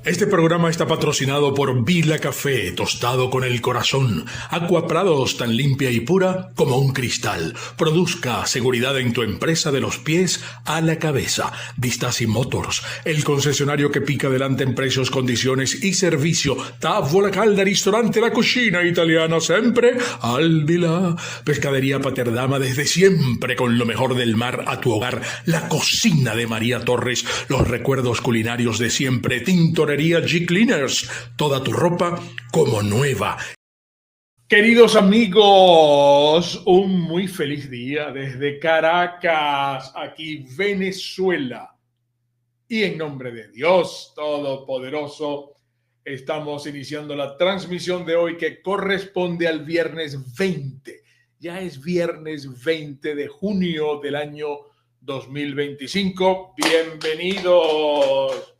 Este programa está patrocinado por Vila Café, tostado con el corazón. Aqua Prados, tan limpia y pura como un cristal. Produzca seguridad en tu empresa de los pies a la cabeza. Vistasi Motors, el concesionario que pica delante en precios, condiciones y servicio. Tavola Calda, ristorante La Cucina Italiana, siempre al Vila. Pescadería Paterdama, desde siempre con lo mejor del mar a tu hogar. La cocina de María Torres, los recuerdos culinarios de siempre. Tintorería G-Cleaners, toda tu ropa como nueva. Queridos amigos, un muy feliz día desde Caracas, aquí Venezuela. Y en nombre de Dios Todopoderoso, estamos iniciando la transmisión de hoy que corresponde al viernes 20. Ya es viernes 20 de junio del año 2025. Bienvenidos.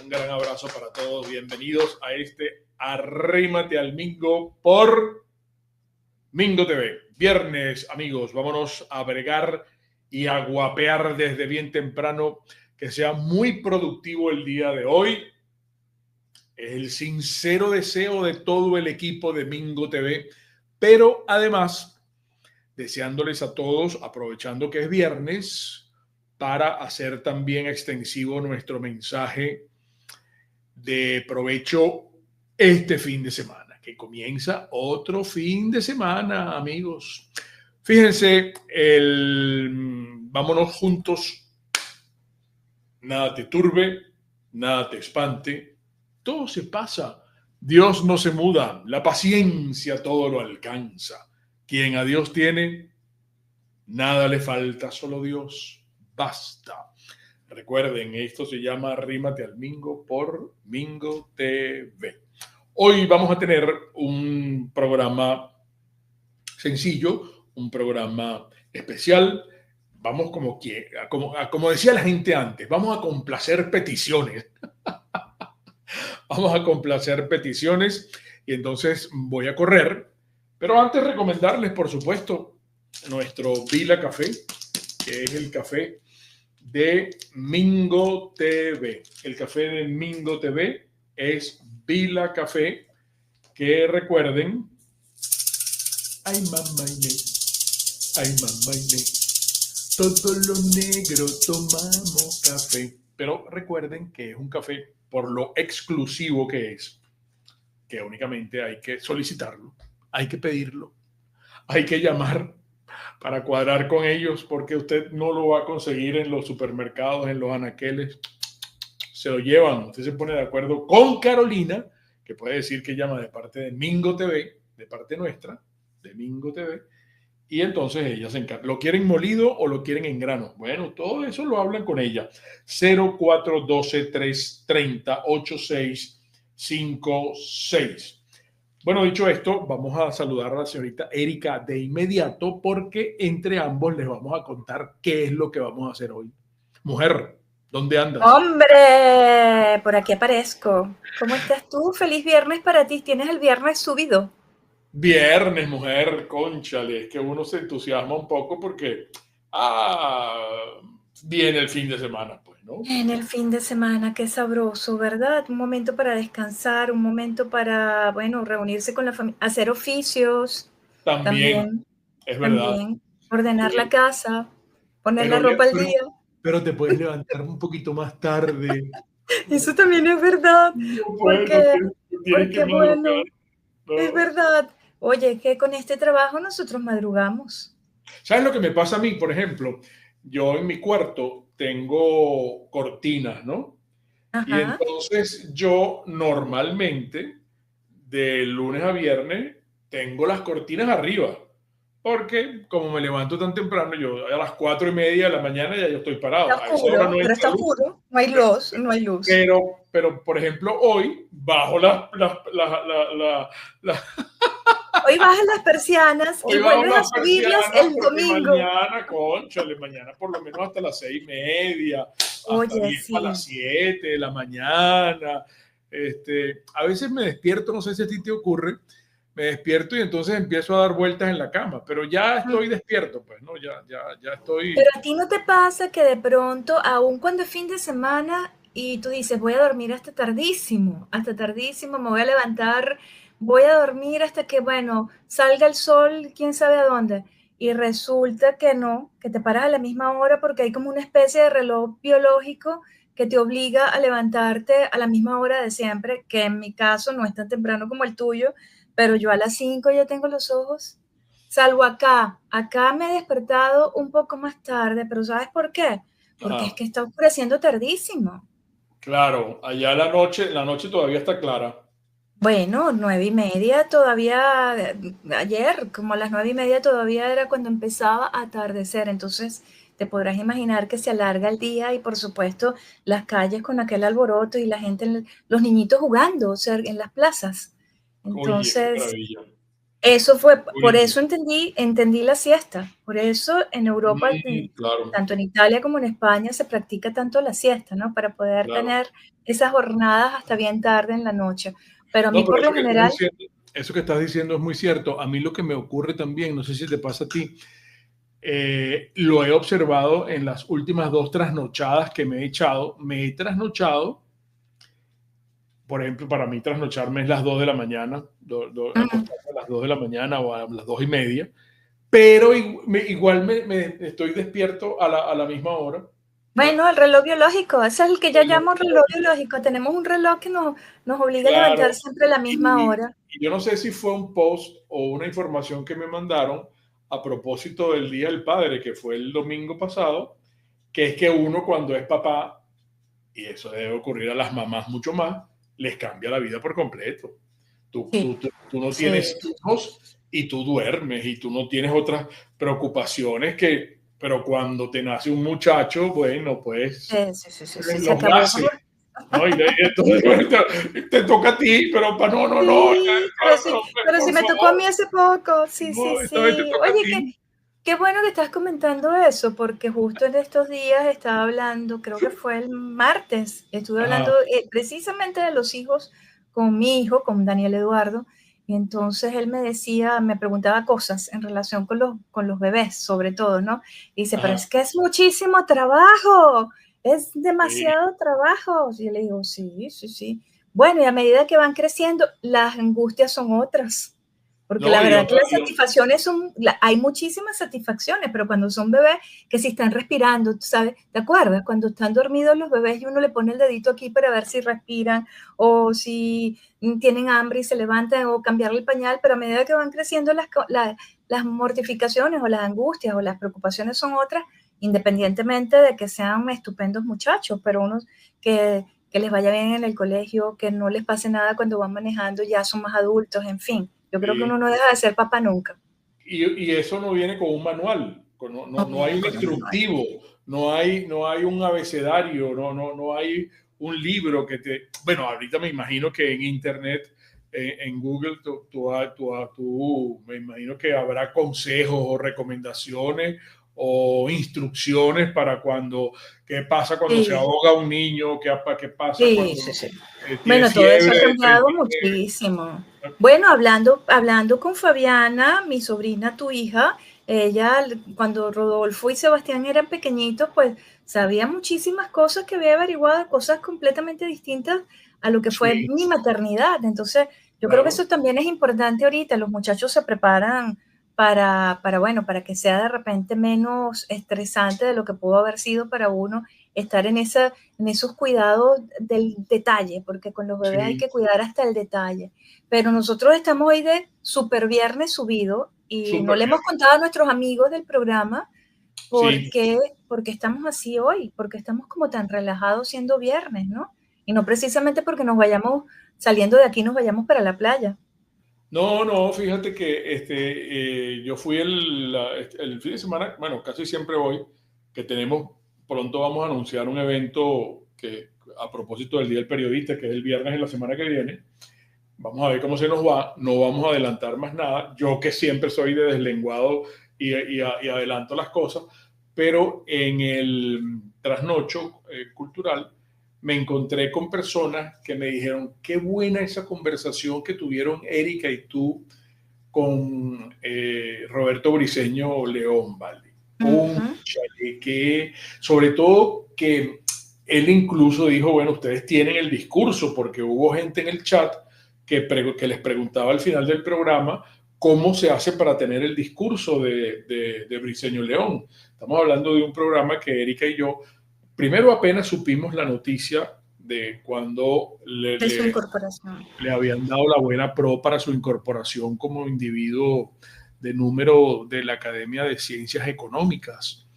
Un gran abrazo para todos. Bienvenidos a este Arrímate al Mingo por Mingo TV. Viernes, amigos, vámonos a bregar y a guapear desde bien temprano. Que sea muy productivo el día de hoy. Es el sincero deseo de todo el equipo de Mingo TV, pero además deseándoles a todos, aprovechando que es viernes, para hacer también extensivo nuestro mensaje de provecho este fin de semana, que comienza otro fin de semana, amigos. Fíjense, vámonos juntos. Nada te turbe, nada te espante, todo se pasa. Dios no se muda, la paciencia todo lo alcanza. Quien a Dios tiene, nada le falta, solo Dios basta. Recuerden, esto se llama Arrímate al Mingo por Mingo TV. Hoy vamos a tener un programa sencillo, un programa especial. Vamos como decía la gente antes, vamos a complacer peticiones. Vamos a complacer peticiones y entonces voy a correr. Pero antes recomendarles, por supuesto, nuestro Vila Café, que es el café de Mingo TV. El café de Mingo TV es Vila Café, que recuerden, ay mamá todo lo negro tomamos café. Pero recuerden que es un café por lo exclusivo que es, que únicamente hay que solicitarlo, hay que pedirlo, hay que llamar para cuadrar con ellos, porque usted no lo va a conseguir en los supermercados, en los anaqueles. Se lo llevan. Usted se pone de acuerdo con Carolina, que puede decir que llama de parte de Mingo TV, de parte nuestra, de Mingo TV, y entonces ella se encarga. ¿Lo quieren molido o lo quieren en grano? Bueno, todo eso lo hablan con ella. 0412-330-8656. Bueno, dicho esto, vamos a saludar a la señorita Erika de inmediato, porque entre ambos les vamos a contar qué es lo que vamos a hacer hoy. Mujer, ¿dónde andas? ¡Hombre! Por aquí aparezco. ¿Cómo estás tú? Feliz viernes para ti. ¿Tienes el viernes subido? Viernes, mujer, cónchale, es que uno se entusiasma un poco porque viene el fin de semana, pues, ¿no? En el fin de semana, qué sabroso, ¿verdad? Un momento para descansar, un momento para, bueno, reunirse con la familia, hacer oficios, También, es verdad. también, ordenar la casa, poner la Pero, ropa al día. pero te puedes levantar un poquito más tarde. Eso también es verdad, No puedes, porque, tienes que madrugar. bueno, No. es verdad. Oye, que con este trabajo nosotros madrugamos. ¿Sabes lo que me pasa a mí? Por ejemplo, yo en mi cuarto tengo cortinas, ¿no? Y Ajá. entonces yo normalmente de lunes a viernes tengo las cortinas arriba, porque como me levanto tan temprano, yo a las 4:30 de la mañana ya yo estoy parado. Está A esa hora oscuro, no pero entra está luz. oscuro, no hay luz, no hay luz. Pero por ejemplo, hoy bajo Hoy bajas las persianas hoy y bajo vuelves a las subirlas persianas el porque domingo. mañana por lo menos hasta las 6:30, hasta Oye, 10 para sí. las 7 de la mañana. A veces me despierto, no sé si a ti te ocurre, me despierto y entonces empiezo a dar vueltas en la cama, pero ya estoy despierto, pues, ¿no? Ya estoy. Pero a ti no te pasa que de pronto, aun cuando es fin de semana, y tú dices, voy a dormir hasta tardísimo, me voy a levantar, voy a dormir hasta que, bueno, salga el sol, quién sabe a dónde. Y resulta que no, que te paras a la misma hora porque hay como una especie de reloj biológico que te obliga a levantarte a la misma hora de siempre, que en mi caso no es tan temprano como el tuyo, pero yo a las 5 ya tengo los ojos, salvo acá me he despertado un poco más tarde, pero ¿sabes por qué? Porque es Ajá. que está oscureciendo tardísimo. Claro, allá la noche todavía está clara. Bueno, 9:30 todavía, ayer, como a las 9:30 todavía era cuando empezaba a atardecer, entonces te podrás imaginar que se alarga el día y por supuesto las calles con aquel alboroto y la gente, los niñitos jugando, o sea, en las plazas. Oye, qué Entonces, maravilla. eso fue, por Bonito. eso entendí la siesta, por eso en Europa, Claro, tanto en Italia como en España, se practica tanto la siesta, ¿no? Para poder claro. tener esas jornadas hasta bien tarde en la noche. Pero a mí No, pero por lo general, eso que estás diciendo es muy cierto. A mí lo que me ocurre también, no sé si te pasa a ti, lo he observado en las últimas 2 trasnochadas que me he echado. Me he trasnochado, por ejemplo, para mí trasnocharme es las 2 de la mañana, mm, acostarme a las 2 de la mañana o a las 2:30, pero igual me estoy despierto a la misma hora. bueno, el reloj biológico, ese es el que yo Reloj llamo reloj biológico. biológico. Tenemos un reloj que nos obliga a levantar Claro, siempre a la misma y, hora. y yo no sé si fue un post o una información que me mandaron a propósito del Día del Padre, que fue el domingo pasado, que es que uno cuando es papá, y eso debe ocurrir a las mamás mucho más, les cambia la vida por completo. Sí, Tú no sí, tienes hijos y tú duermes y tú no tienes otras preocupaciones pero cuando te nace un muchacho, bueno, pues sí, se los acabó. gases. ¿No? Y entonces te toca a ti, pero no, Sí, pero sí por me tocó a mí favor, hace poco. Sí, sí, no, esta vez te sí. toca a Oye, ti. qué bueno que estás comentando eso, porque justo en estos días estaba hablando, creo que fue el martes, estuve hablando Ajá, precisamente de los hijos con mi hijo, con Daniel Eduardo, y entonces él me decía, me preguntaba cosas en relación con los bebés, sobre todo, ¿no? Y dice, pero ajá. es que es muchísimo trabajo, es Sí, demasiado trabajo. Y yo le digo, sí, sí, sí. Bueno, y a medida que van creciendo, las angustias son otras. Porque la no, verdad que las satisfacciones hay muchísimas satisfacciones, pero cuando son bebés que si están respirando, tú sabes, ¿te acuerdas? Cuando están dormidos los bebés y uno le pone el dedito aquí para ver si respiran o si tienen hambre y se levantan o cambiarle el pañal, pero a medida que van creciendo las mortificaciones o las angustias o las preocupaciones son otras, independientemente de que sean estupendos muchachos, pero unos que les vaya bien en el colegio, que no les pase nada cuando van manejando, ya son más adultos, en fin. Yo creo que uno sí. no deja de ser papá nunca. Y eso no viene con un manual, No no hay viene un con un manual. instructivo, no hay un abecedario, no hay un libro que te... Bueno, ahorita me imagino que en Internet, en Google, me imagino que habrá consejos o recomendaciones o instrucciones para qué pasa cuando se Sí, ahoga un niño, qué pasa sí, cuando sí, sí. tiene Bueno, todo eso fiebre ha de cambiado 39. muchísimo. Bueno, hablando con Fabiana, mi sobrina, tu hija, ella, cuando Rodolfo y Sebastián eran pequeñitos, pues sabía muchísimas cosas que había averiguado, cosas completamente distintas a lo que fue Sí, mi maternidad. Entonces, yo creo que claro. eso también es importante ahorita. Los muchachos se preparan bueno, para que sea de repente menos estresante de lo que pudo haber sido para uno estar en esos cuidados del detalle, porque con los bebés hay Sí, que cuidar hasta el detalle. Pero nosotros estamos hoy de super viernes subido y no súper le hemos bien. contado a nuestros amigos del programa por Sí. qué, porque estamos así hoy, porque estamos como tan relajados siendo viernes, ¿no? Y no precisamente porque nos vayamos, saliendo de aquí, nos vayamos para la playa. No, fíjate que yo fui el fin de semana, bueno, casi siempre voy, que pronto vamos a anunciar un evento que a propósito del Día del Periodista, que es el viernes de la semana que viene. Vamos a ver cómo se nos va, no vamos a adelantar más nada. Yo que siempre soy de deslenguado y adelanto las cosas, pero en el trasnocho cultural me encontré con personas que me dijeron, qué buena esa conversación que tuvieron Erika y tú con Roberto Briceño León, ¿vale? Ujú. Cónchale, que sobre todo que él incluso dijo, bueno, ustedes tienen el discurso, porque hubo gente en el chat que les preguntaba al final del programa cómo se hace para tener el discurso de Briceño León. Estamos hablando de un programa que Erika y yo, primero apenas supimos la noticia de cuando su incorporación. Le habían dado la buena pro para su incorporación como individuo de número de la Academia de Ciencias Económicas.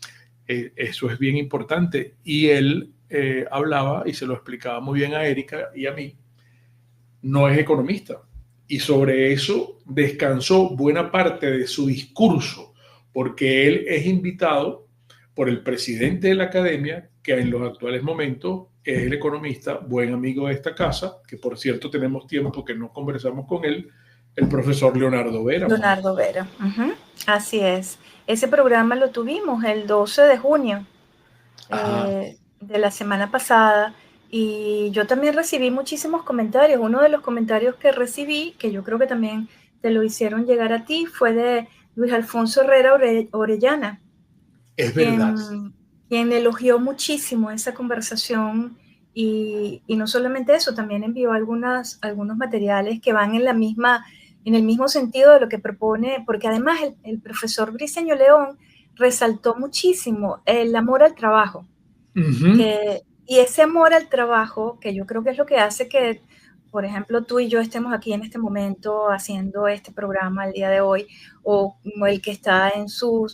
Eso es bien importante. Y él hablaba y se lo explicaba muy bien a Erika y a mí. No es economista. Y sobre eso descansó buena parte de su discurso, porque él es invitado por el presidente de la academia, que en los actuales momentos es el economista, buen amigo de esta casa, que por cierto tenemos tiempo que no conversamos con él, el profesor Leonardo Vera. Leonardo Vera, así es. Ese programa lo tuvimos el 12 de junio de la semana pasada, y yo también recibí muchísimos comentarios. Uno de los comentarios que recibí, que yo creo que también te lo hicieron llegar a ti, fue de Luis Alfonso Herrera Orellana. Es verdad. Quien elogió muchísimo esa conversación, y no solamente eso, también envió algunos materiales que van en el mismo sentido de lo que propone, porque además el profesor Briceño León resaltó muchísimo el amor al trabajo. Y ese amor al trabajo, que yo creo que es lo que hace que, por ejemplo, tú y yo estemos aquí en este momento haciendo este programa el día de hoy, o el que está en su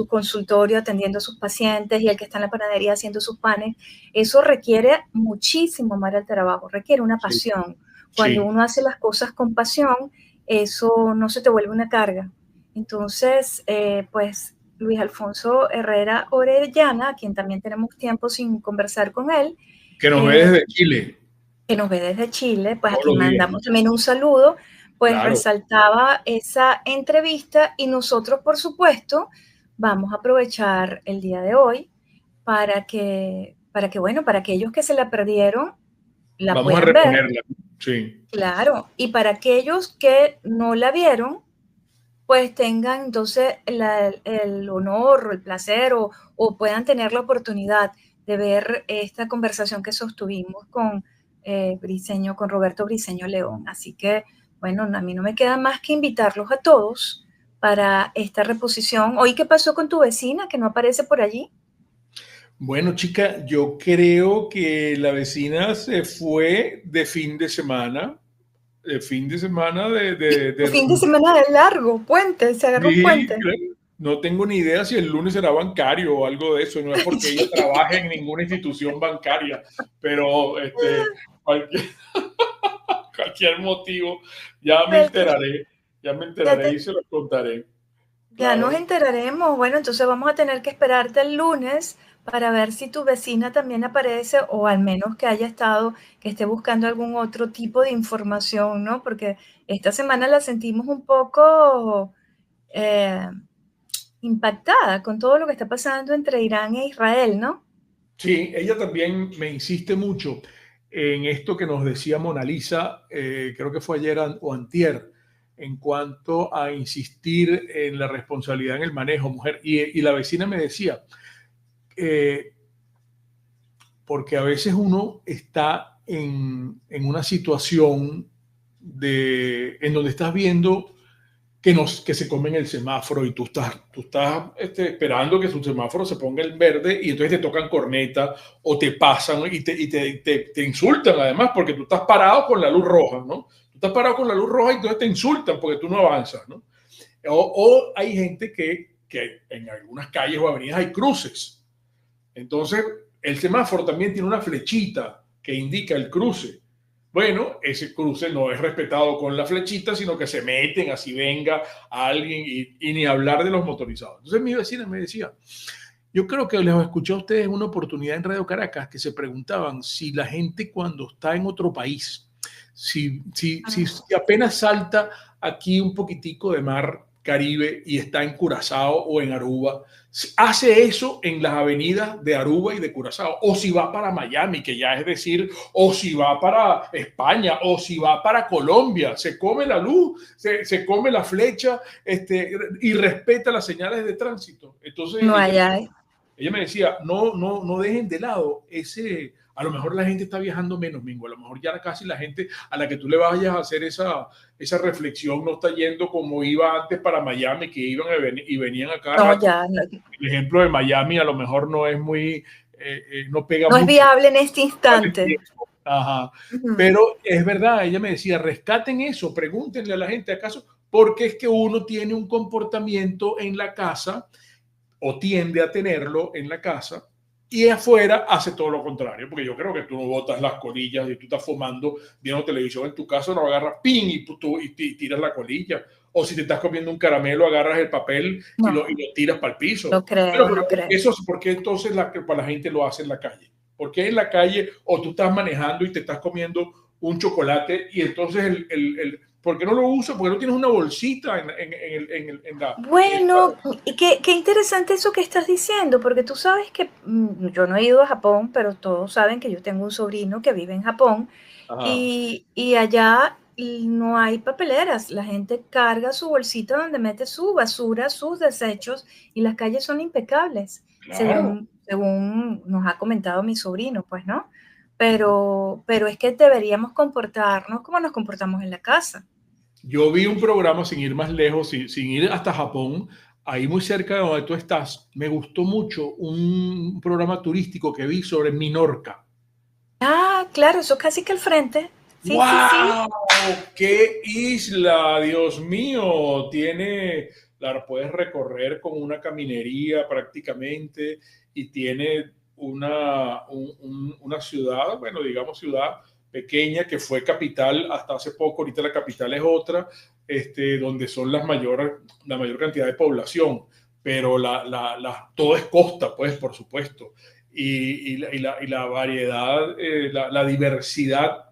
consultorio atendiendo a sus pacientes, y el que está en la panadería haciendo sus panes, eso requiere muchísimo amor al trabajo, requiere una pasión. Cuando uno hace las cosas con pasión, eso no se te vuelve una carga. Entonces, pues Luis Alfonso Herrera Orellana, a quien también tenemos tiempo sin conversar con él. Que nos ve desde Chile. Que nos ve desde Chile, pues aquí mandamos también un saludo, pues claro. Resaltaba esa entrevista, y nosotros, por supuesto, vamos a aprovechar el día de hoy para que bueno, para aquellos que se la perdieron, la vamos puedan a reponerla. ver. Sí. Claro, y para aquellos que no la vieron, pues tengan entonces el honor o el placer o puedan tener la oportunidad de ver esta conversación que sostuvimos con Roberto Briceño León. Así que, bueno, a mí no me queda más que invitarlos a todos para esta reposición. Hoy, ¿qué pasó con tu vecina que no aparece por allí? Bueno, chica, yo creo que la vecina se fue de fin de semana. El fin de semana fin de semana de largo, puente, se agarró un puente. No tengo ni idea si el lunes será bancario o algo de eso, no es porque ella trabaje en ninguna institución bancaria, pero cualquier motivo, ya me enteraré y se lo contaré. Ya nos enteraremos. Bueno, entonces vamos a tener que esperarte el lunes para ver si tu vecina también aparece, o al menos que esté buscando algún otro tipo de información, ¿no? Porque esta semana la sentimos un poco impactada con todo lo que está pasando entre Irán e Israel, ¿no? Sí, ella también me insiste mucho en esto que nos decía Mona Lisa, creo que fue ayer o antier, en cuanto a insistir en la responsabilidad en el manejo, mujer. Y la vecina me decía, porque a veces uno está en una situación en donde estás viendo que se comen el semáforo, y tú estás esperando que su semáforo se ponga en verde, y entonces te tocan corneta o te pasan y te insultan, además, porque tú estás parado con la luz roja, ¿no? Tú estás parado con la luz roja y entonces te insultan porque tú no avanzas, ¿no? O hay gente que en algunas calles o avenidas hay cruces. Entonces, el semáforo también tiene una flechita que indica el cruce. Bueno, ese cruce no es respetado con la flechita, sino que se meten así venga a alguien, y ni hablar de los motorizados. Entonces mi vecina me decía, yo creo que les escuché a ustedes en una oportunidad en Radio Caracas que se preguntaban si la gente cuando está en otro país, si apenas salta aquí un poquitico de mar Caribe y está en Curazao o en Aruba, hace eso en las avenidas de Aruba y de Curazao, o si va para Miami, que ya es decir, o si va para España, o si va para Colombia, se come la luz, se come la flecha, y respeta las señales de tránsito. Entonces, no hay. ella me decía, no dejen de lado ese, a lo mejor la gente está viajando menos, Mingo, a lo mejor ya casi la gente a la que tú le vayas a hacer esa reflexión no está yendo como iba antes para Miami, que iban y venían acá. No, ya. No. El ejemplo de Miami a lo mejor no es muy, no pega no mucho. Es viable en este instante. Ajá. Pero es verdad, ella me decía, rescaten eso, pregúntenle a la gente, ¿acaso? Porque es que uno tiene un comportamiento en la casa o tiende a tenerlo en la casa y afuera hace todo lo contrario, porque yo creo que tú no botas las colillas y tú estás fumando viendo televisión en tu casa, no agarras pin y tiras la colilla, o si te estás comiendo un caramelo agarras el papel y lo tiras para el piso. No creo, pero no creo. Eso es porque entonces para la gente lo hace en la calle. Porque en la calle o tú estás manejando y te estás comiendo un chocolate y entonces ¿por qué no lo usas? Porque no tienes una bolsita en la... Bueno, qué interesante eso que estás diciendo, porque tú sabes que yo no he ido a Japón, pero todos saben que yo tengo un sobrino que vive en Japón y allá no hay papeleras. La gente carga su bolsita donde mete su basura, sus desechos y las calles son impecables, Claro. según nos ha comentado mi sobrino, pues, ¿no? Pero es que deberíamos comportarnos como nos comportamos en la casa. Yo vi un programa sin ir más lejos, sin ir hasta Japón, ahí muy cerca de donde tú estás. Me gustó mucho un programa turístico que vi sobre Minorca. Ah, claro, eso casi que al frente. Sí, ¡Wow! sí, sí. ¡Qué isla! Dios mío, la puedes recorrer con una caminería prácticamente y tiene una ciudad, bueno, digamos ciudad pequeña que fue capital hasta hace poco, ahorita la capital es otra, donde son la mayor cantidad de población, pero todo es costa, pues, por supuesto. Y la variedad, la diversidad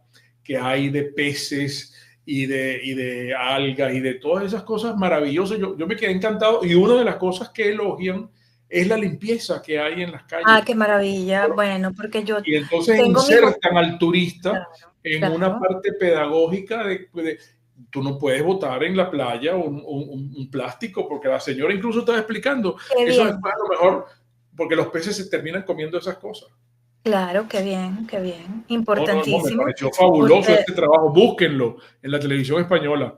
que hay de peces y de algas y de todas esas cosas maravillosas. Yo me quedé encantado y una de las cosas que elogian es la limpieza que hay en las calles. Ah, qué maravilla. Bueno, porque yo Y entonces tengo mis... insertan al turista Claro, en una claro. parte pedagógica tú no puedes botar en la playa un plástico, porque la señora incluso estaba explicando Qué eso bien. después a lo mejor, porque los peces se terminan comiendo esas cosas. Claro, qué bien, qué bien. No, me Importantísimo. pareció fabuloso Usted, este trabajo. Búsquenlo en la televisión española.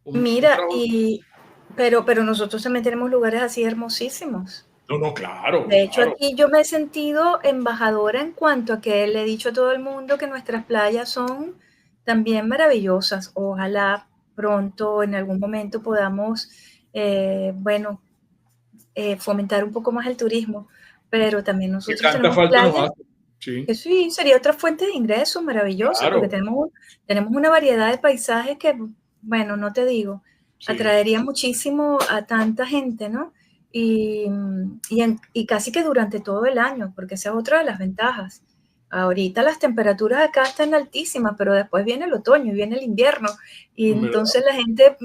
Un mira, trabajo. pero nosotros también tenemos lugares así hermosísimos. No, claro, De hecho, claro. aquí yo me he sentido embajadora en cuanto a que le he dicho a todo el mundo que nuestras playas son también maravillosas. Ojalá pronto, en algún momento, podamos, bueno, fomentar un poco más el turismo, pero también Que nosotros tanta tenemos falta nos playas hace. Sí, que sí, sería otra fuente de ingresos maravillosa, porque claro. tenemos una variedad de paisajes que, bueno, no te digo, Sí. atraería muchísimo a tanta gente, ¿no? Y casi que durante todo el año, porque esa es otra de las ventajas. Ahorita las temperaturas acá están altísimas, pero después viene el otoño y viene el invierno, y entonces la gente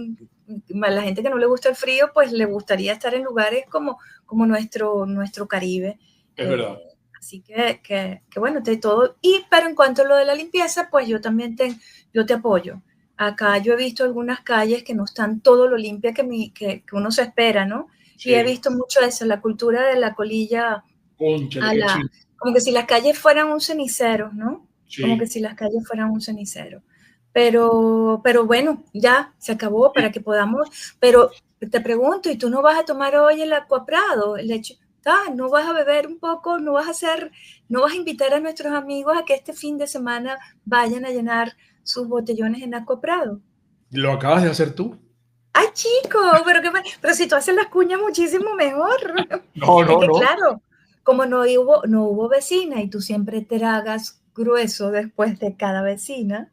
que no le gusta el frío, pues le gustaría estar en lugares como nuestro Caribe. Es verdad. Así que bueno, de todo. Pero en cuanto a lo de la limpieza, pues yo también yo te apoyo. Acá yo he visto algunas calles que no están todo lo limpia que uno se espera, ¿no? Sí. Y he visto mucho eso, la cultura de la colilla, Cónchale, qué chido. como que si las calles fueran un cenicero, ¿no? Sí. Como que si las calles fueran un cenicero. Pero bueno, ya se acabó para que podamos. Pero te pregunto, ¿y tú no vas a tomar hoy el Aquaprado? El hecho, no vas a beber un poco, no vas a invitar a nuestros amigos a que este fin de semana vayan a llenar sus botellones en Aquaprado. ¿Lo acabas de hacer tú? ¡Ay, chico! Pero si tú haces las cuñas muchísimo mejor. No. Claro, como no hubo vecina y tú siempre te hagas grueso después de cada vecina.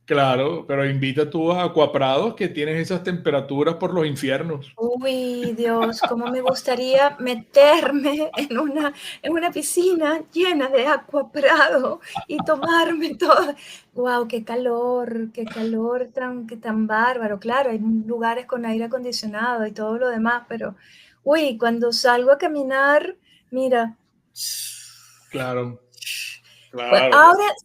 Claro, pero invita tú a Aquaprados que tienes esas temperaturas por los infiernos. Uy, Dios, cómo me gustaría meterme en una piscina llena de Aquaprado y tomarme todo. Wow, qué calor tan bárbaro. Claro, hay lugares con aire acondicionado y todo lo demás, pero uy, cuando salgo a caminar, mira. Claro. Pues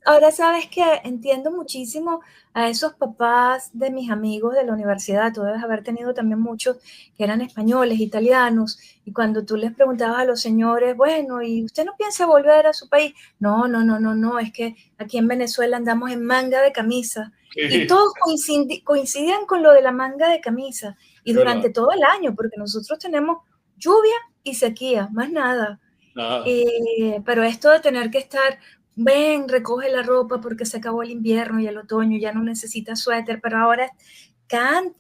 ahora sabes que entiendo muchísimo a esos papás de mis amigos de la universidad, tú debes haber tenido también muchos que eran españoles, italianos, y cuando tú les preguntabas a los señores, bueno, ¿y usted no piensa volver a su país? No, no, no, no, no, es que aquí en Venezuela andamos en manga de camisa. Y Sí, todos coincidían con lo de la manga de camisa. Y es verdad. durante todo el año, porque nosotros tenemos lluvia y sequía, más nada. Nada. Pero esto de tener que estar, ven, recoge la ropa porque se acabó el invierno y el otoño, ya no necesitas suéter, pero ahora,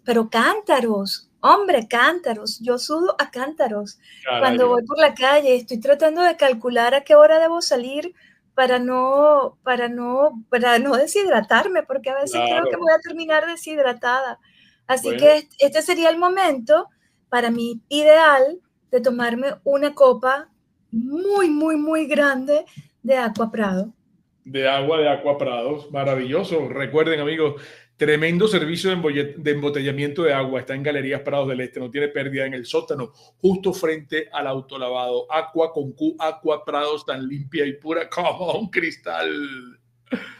pero cántaros, hombre, cántaros, yo sudo a cántaros. Cuando Carayo. voy por la calle, estoy tratando de calcular a qué hora debo salir para no deshidratarme, porque a veces creo que Claro. voy a terminar deshidratada. Así Bueno, que este sería el momento para mí ideal de tomarme una copa muy, muy, muy grande de Aqua Prado. de agua de Aqua Prados, maravilloso. Recuerden, amigos, tremendo servicio de embotellamiento de agua. Está en Galerías Prados del Este, no tiene pérdida, en el sótano, justo frente al autolavado. Aqua con Q, Aqua Prados, tan limpia y pura como un cristal.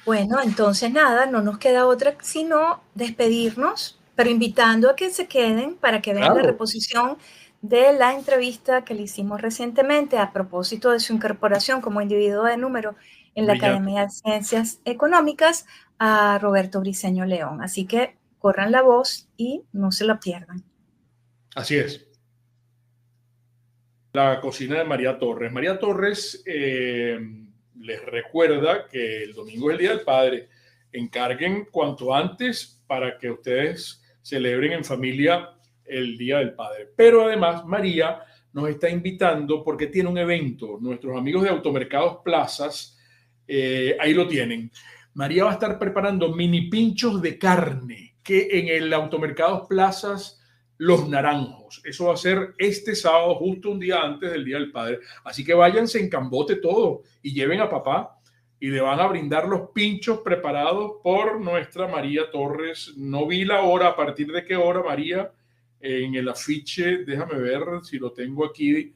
Bueno, entonces nada, no nos queda otra sino despedirnos, pero invitando a que se queden para que vean la Claro, reposición de la entrevista que le hicimos recientemente a propósito de su incorporación como individuo de número en la brillante. Academia de Ciencias Económicas a Roberto Briceño León. Así que corran la voz y no se la pierdan. Así es. La cocina de María Torres. María Torres les recuerda que el domingo es el Día del Padre. Encarguen cuanto antes para que ustedes celebren en familia el Día del Padre. Pero además, María nos está invitando porque tiene un evento. Nuestros amigos de Automercados Plazas, ahí lo tienen. María va a estar preparando mini pinchos de carne que en el Automercados Plazas Los Naranjos. Eso va a ser este sábado, justo un día antes del Día del Padre. Así que váyanse en cambote todo y lleven a papá y le van a brindar los pinchos preparados por nuestra María Torres. No vi la hora, a partir de qué hora, María, en el afiche, déjame ver si lo tengo aquí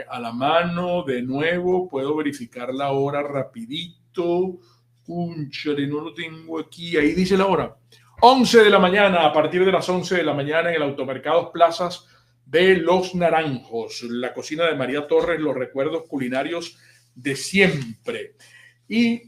a la mano de nuevo, puedo verificar la hora rapidito. Cúnchale, no lo tengo aquí, ahí dice la hora. 11 de la mañana, a partir de las 11 de la mañana en el Automercados Plazas de Los Naranjos, la cocina de María Torres, los recuerdos culinarios de siempre. Y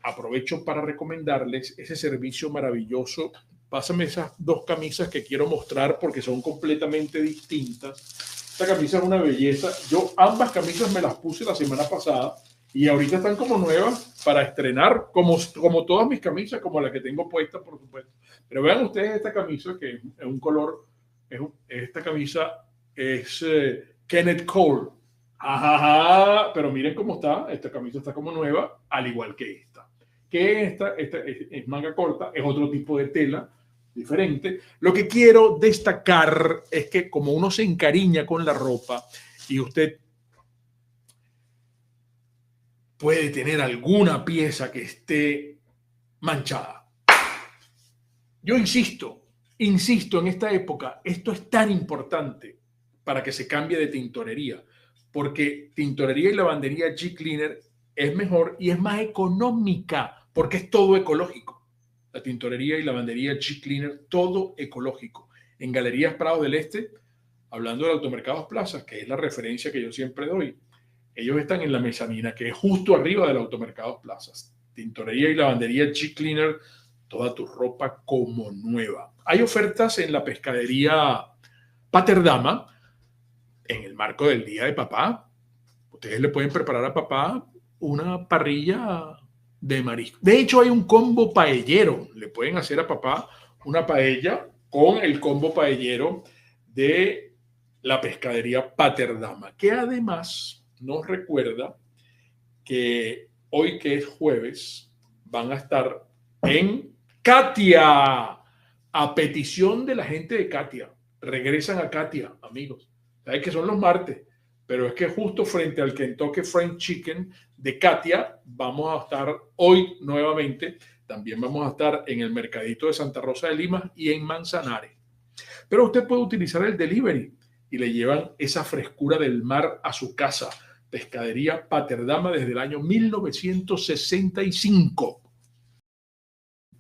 aprovecho para recomendarles ese servicio maravilloso. Pásame esas dos camisas que quiero mostrar porque son completamente distintas. Esta camisa es una belleza. Yo ambas camisas me las puse la semana pasada y ahorita están como nuevas para estrenar, como todas mis camisas, como la que tengo puesta, por supuesto. Pero vean ustedes esta camisa, que es un color, esta camisa es Kenneth Cole. Ajá, pero miren cómo está, esta camisa está como nueva, al igual que esta. Que esta es manga corta, es otro tipo de tela, diferente. Lo que quiero destacar es que como uno se encariña con la ropa y usted puede tener alguna pieza que esté manchada. Yo insisto en esta época, esto es tan importante para que se cambie de tintorería, porque tintorería y lavandería G-Cleaner es mejor y es más económica, porque es todo ecológico. La tintorería y lavandería G-Cleaner, todo ecológico. En Galerías Prado del Este, hablando de Automercados Plazas, que es la referencia que yo siempre doy, ellos están en la mezanina, que es justo arriba del Automercados Plazas. Tintorería y lavandería G-Cleaner, toda tu ropa como nueva. Hay ofertas en la pescadería Paterdama, en el marco del Día de Papá. Ustedes le pueden preparar a papá una parrilla de marisco. De hecho, hay un combo paellero. Le pueden hacer a papá una paella con el combo paellero de la pescadería Paterdama, que además nos recuerda que hoy, que es jueves, van a estar en Katia, a petición de la gente de Katia. Regresan a Katia, amigos. Saben que son los martes, pero es que justo frente al Kentucky Fried Chicken de Katia vamos a estar hoy nuevamente. También vamos a estar en el Mercadito de Santa Rosa de Lima y en Manzanares. Pero usted puede utilizar el delivery y le llevan esa frescura del mar a su casa. Pescadería Paterdama desde el año 1965.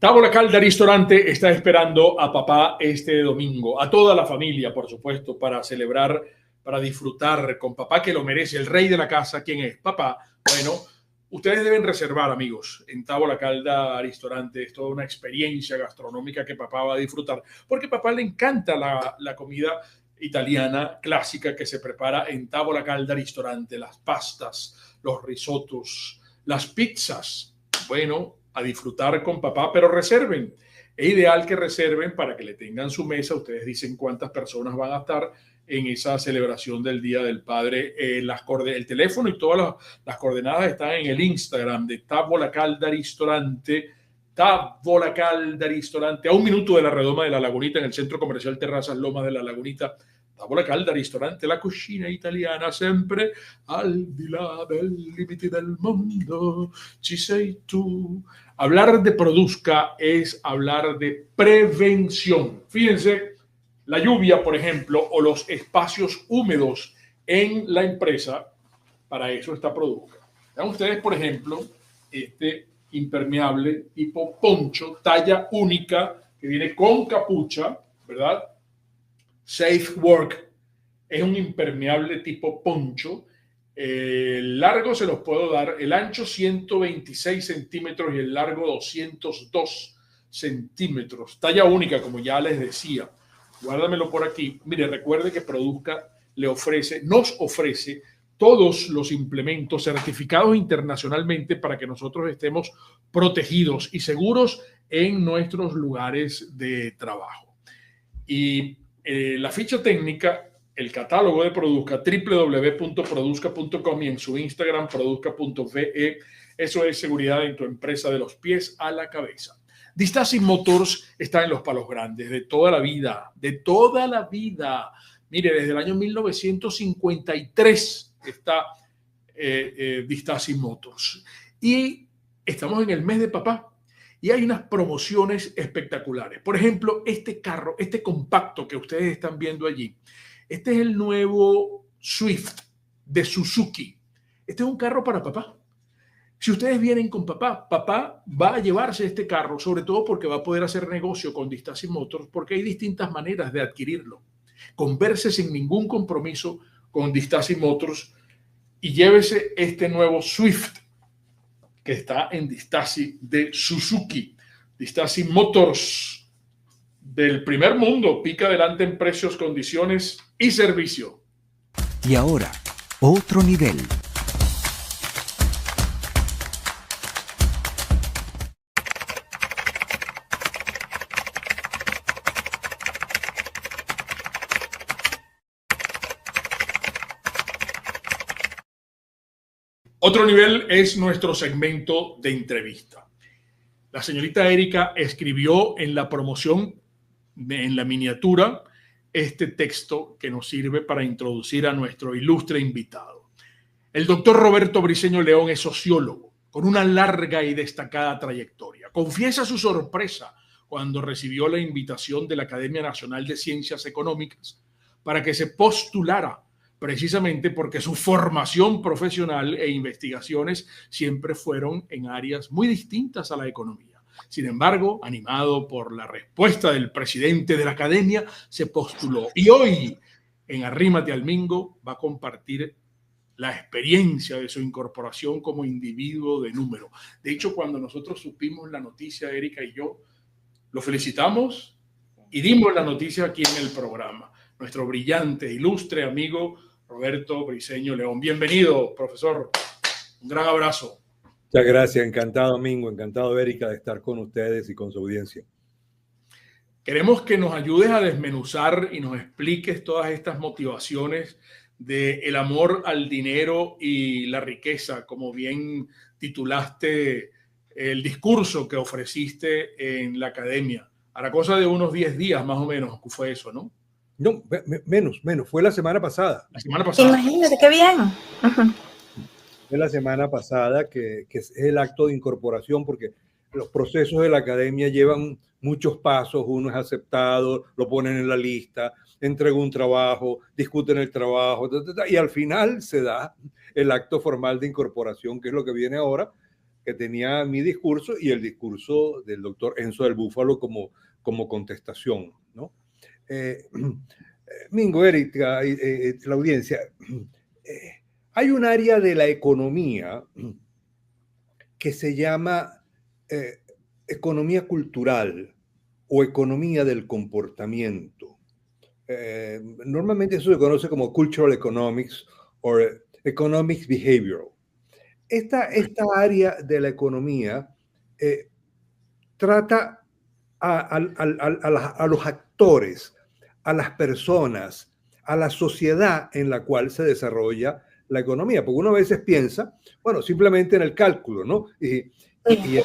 Távola Calda Ristorante está esperando a papá este domingo, a toda la familia, por supuesto, para celebrar, para disfrutar con papá, que lo merece, el rey de la casa. ¿Quién es? Papá. Bueno, ustedes deben reservar, amigos, en Távola Calda Ristorante. Es toda una experiencia gastronómica que papá va a disfrutar, porque a papá le encanta la comida italiana clásica que se prepara en Távola Calda Ristorante, las pastas, los risotos, las pizzas. Bueno, a disfrutar con papá, pero reserven. Es ideal que reserven para que le tengan su mesa. Ustedes dicen cuántas personas van a estar en esa celebración del Día del Padre. El teléfono y todas las coordenadas están en el Instagram de Távola Calda Ristorante. Távola Calda Ristorante, a 1 minuto de la redoma de La Lagunita, en el Centro Comercial Terrazas Lomas de La Lagunita. Távola Calda Ristorante, la cucina italiana, sempre al di là del límite del mondo, ci sei tu. Hablar de Produzca es hablar de prevención. Fíjense, la lluvia, por ejemplo, o los espacios húmedos en la empresa, para eso está Produzca. Vean ustedes, por ejemplo, este impermeable tipo poncho, talla única, que viene con capucha, ¿verdad? Safe Work es un impermeable tipo poncho. El largo se los puedo dar, el ancho 126 centímetros y el largo 202 centímetros. Talla única, como ya les decía. Guárdamelo por aquí. Mire, recuerde que Produzca nos ofrece todos los implementos certificados internacionalmente para que nosotros estemos protegidos y seguros en nuestros lugares de trabajo. Y la ficha técnica, el catálogo de Produzca, www.produzca.com, y en su Instagram, produzca.ve. Eso es seguridad en tu empresa de los pies a la cabeza. Distasi Motors está en Los Palos Grandes, de toda la vida, de toda la vida. Mire, desde el año 1953 está Distasi Motors. Y estamos en el mes de papá. Y hay unas promociones espectaculares. Por ejemplo, este carro, este compacto que ustedes están viendo allí, este es el nuevo Swift de Suzuki. Este es un carro para papá. Si ustedes vienen con papá, papá va a llevarse este carro, sobre todo porque va a poder hacer negocio con Distasi Motors, porque hay distintas maneras de adquirirlo. Converse sin ningún compromiso con Distasi Motors y llévese este nuevo Swift que está en Distasi de Suzuki. Distasi Motors, del primer mundo, pica adelante en precios, condiciones y servicio. Y ahora, otro nivel. Otro nivel es nuestro segmento de entrevista. La señorita Erika escribió en la promoción, en la miniatura, este texto que nos sirve para introducir a nuestro ilustre invitado. El doctor Roberto Briceño León es sociólogo con una larga y destacada trayectoria. Confiesa su sorpresa cuando recibió la invitación de la Academia Nacional de Ciencias Económicas para que se postulara, precisamente porque su formación profesional e investigaciones siempre fueron en áreas muy distintas a la economía. Sin embargo, animado por la respuesta del presidente de la academia, se postuló. Y hoy, en Arrímate al Mingo, va a compartir la experiencia de su incorporación como individuo de número. De hecho, cuando nosotros supimos la noticia, Erika y yo, lo felicitamos y dimos la noticia aquí en el programa. Nuestro brillante, ilustre amigo Roberto Briceño León. Bienvenido, profesor. Un gran abrazo. Muchas gracias. Encantado, Mingo. Encantado, Erika, de estar con ustedes y con su audiencia. Queremos que nos ayudes a desmenuzar y nos expliques todas estas motivaciones del amor al dinero y la riqueza, como bien titulaste el discurso que ofreciste en la academia. A la cosa de unos 10 días, más o menos, fue eso, ¿no? No, menos. Fue la semana pasada. La semana pasada. Imagínate, qué bien. Fue la semana pasada que es el acto de incorporación, porque los procesos de la academia llevan muchos pasos. Uno es aceptado, lo ponen en la lista, entrega un trabajo, discuten el trabajo, y al final se da el acto formal de incorporación, que es lo que viene ahora, que tenía mi discurso y el discurso del doctor Enzo del Búfalo como contestación, ¿no? Mingo, Erika, la audiencia, hay un área de la economía que se llama economía cultural o economía del comportamiento. Normalmente eso se conoce como cultural economics o economics behavioral. Esta área de la economía trata a los actores, a las personas, a la sociedad en la cual se desarrolla la economía, porque uno a veces piensa, bueno, simplemente en el cálculo, ¿no? Y en el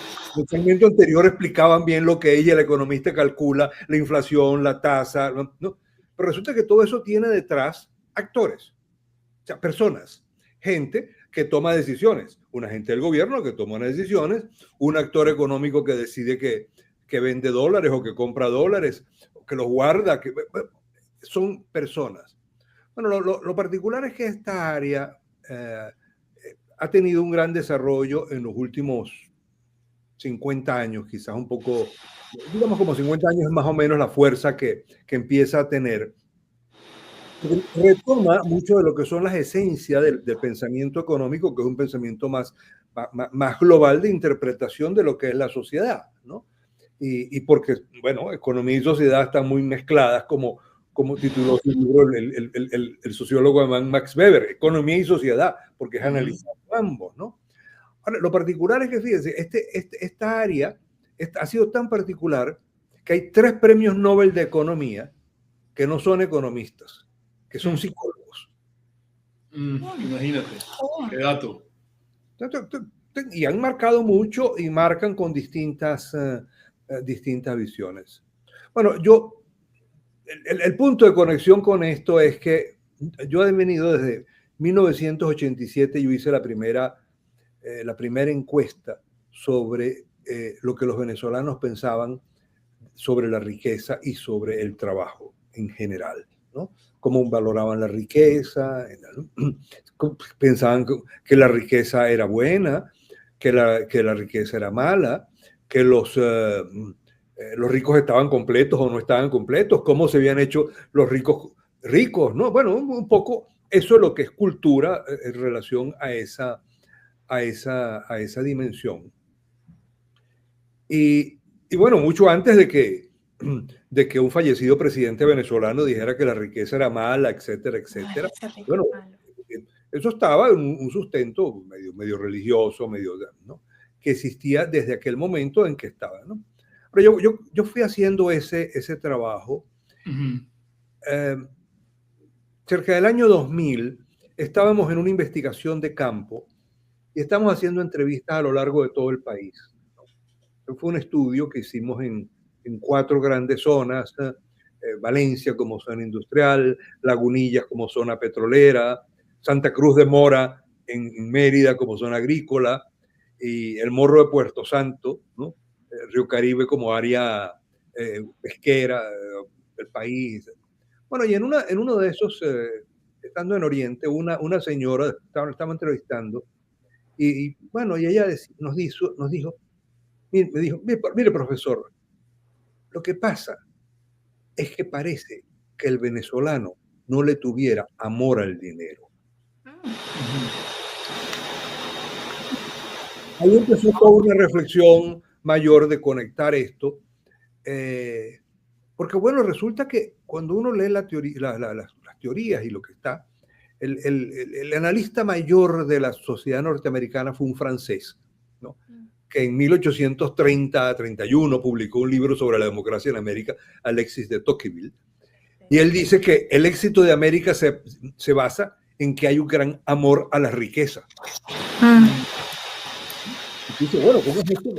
segmento anterior explicaban bien lo que ella, el economista, calcula, la inflación, la tasa, ¿no? Pero resulta que todo eso tiene detrás actores, o sea, personas, gente que toma decisiones, un agente del gobierno que toma unas decisiones, un actor económico que decide que vende dólares o que compra dólares, o que los guarda, que son personas. Bueno, lo particular es que esta área ha tenido un gran desarrollo en los últimos 50 años, quizás un poco, digamos como 50 años es más o menos la fuerza que empieza a tener. Retoma mucho de lo que son las esencias del pensamiento económico, que es un pensamiento más global de interpretación de lo que es la sociedad, ¿no? Y porque, bueno, economía y sociedad están muy mezcladas, como tituló su libro el sociólogo alemán Max Weber, economía y sociedad, porque es analizar ambos, ¿no? Ahora, lo particular es que, fíjense, esta área ha sido tan particular que hay 3 premios Nobel de economía que no son economistas, que son psicólogos. Imagínate, qué dato. Y han marcado mucho y marcan con distintas visiones. Bueno, el punto de conexión con esto es que yo he venido desde 1987, yo hice la primera encuesta sobre lo que los venezolanos pensaban sobre la riqueza y sobre el trabajo en general, ¿no? Cómo valoraban la riqueza, pensaban que la riqueza era buena, que la riqueza era mala, que los ricos estaban completos o no estaban completos, cómo se habían hecho los ricos, ¿no? Bueno, un poco eso es lo que es cultura en relación a esa dimensión. Y bueno, mucho antes de que un fallecido presidente venezolano dijera que la riqueza era mala, etcétera, etcétera. Bueno, eso estaba en un sustento medio religioso, ¿no? Que existía desde aquel momento en que estaba, ¿no? Pero yo fui haciendo ese trabajo. Cerca del año 2000 estábamos en una investigación de campo y estamos haciendo entrevistas a lo largo de todo el país. Fue un estudio que hicimos en 4 grandes zonas, Valencia como zona industrial, Lagunillas como zona petrolera, Santa Cruz de Mora en Mérida como zona agrícola, y el Morro de Puerto Santo, ¿no? Río Caribe como área pesquera del país. Bueno, y en uno de esos, estando en Oriente, una señora, estaba entrevistando, y bueno, y ella nos dijo, mire, profesor, lo que pasa es que parece que el venezolano no le tuviera amor al dinero. Ahí empezó toda una reflexión mayor de conectar esto, porque bueno, resulta que cuando uno lee las teorías y lo que está, el analista mayor de la sociedad norteamericana fue un francés, ¿no? Que en 1830-31 publicó un libro sobre la democracia en América, Alexis de Tocqueville, y él dice que el éxito de América se basa en que hay un gran amor a la riqueza. Dice, bueno, ¿cómo es esto?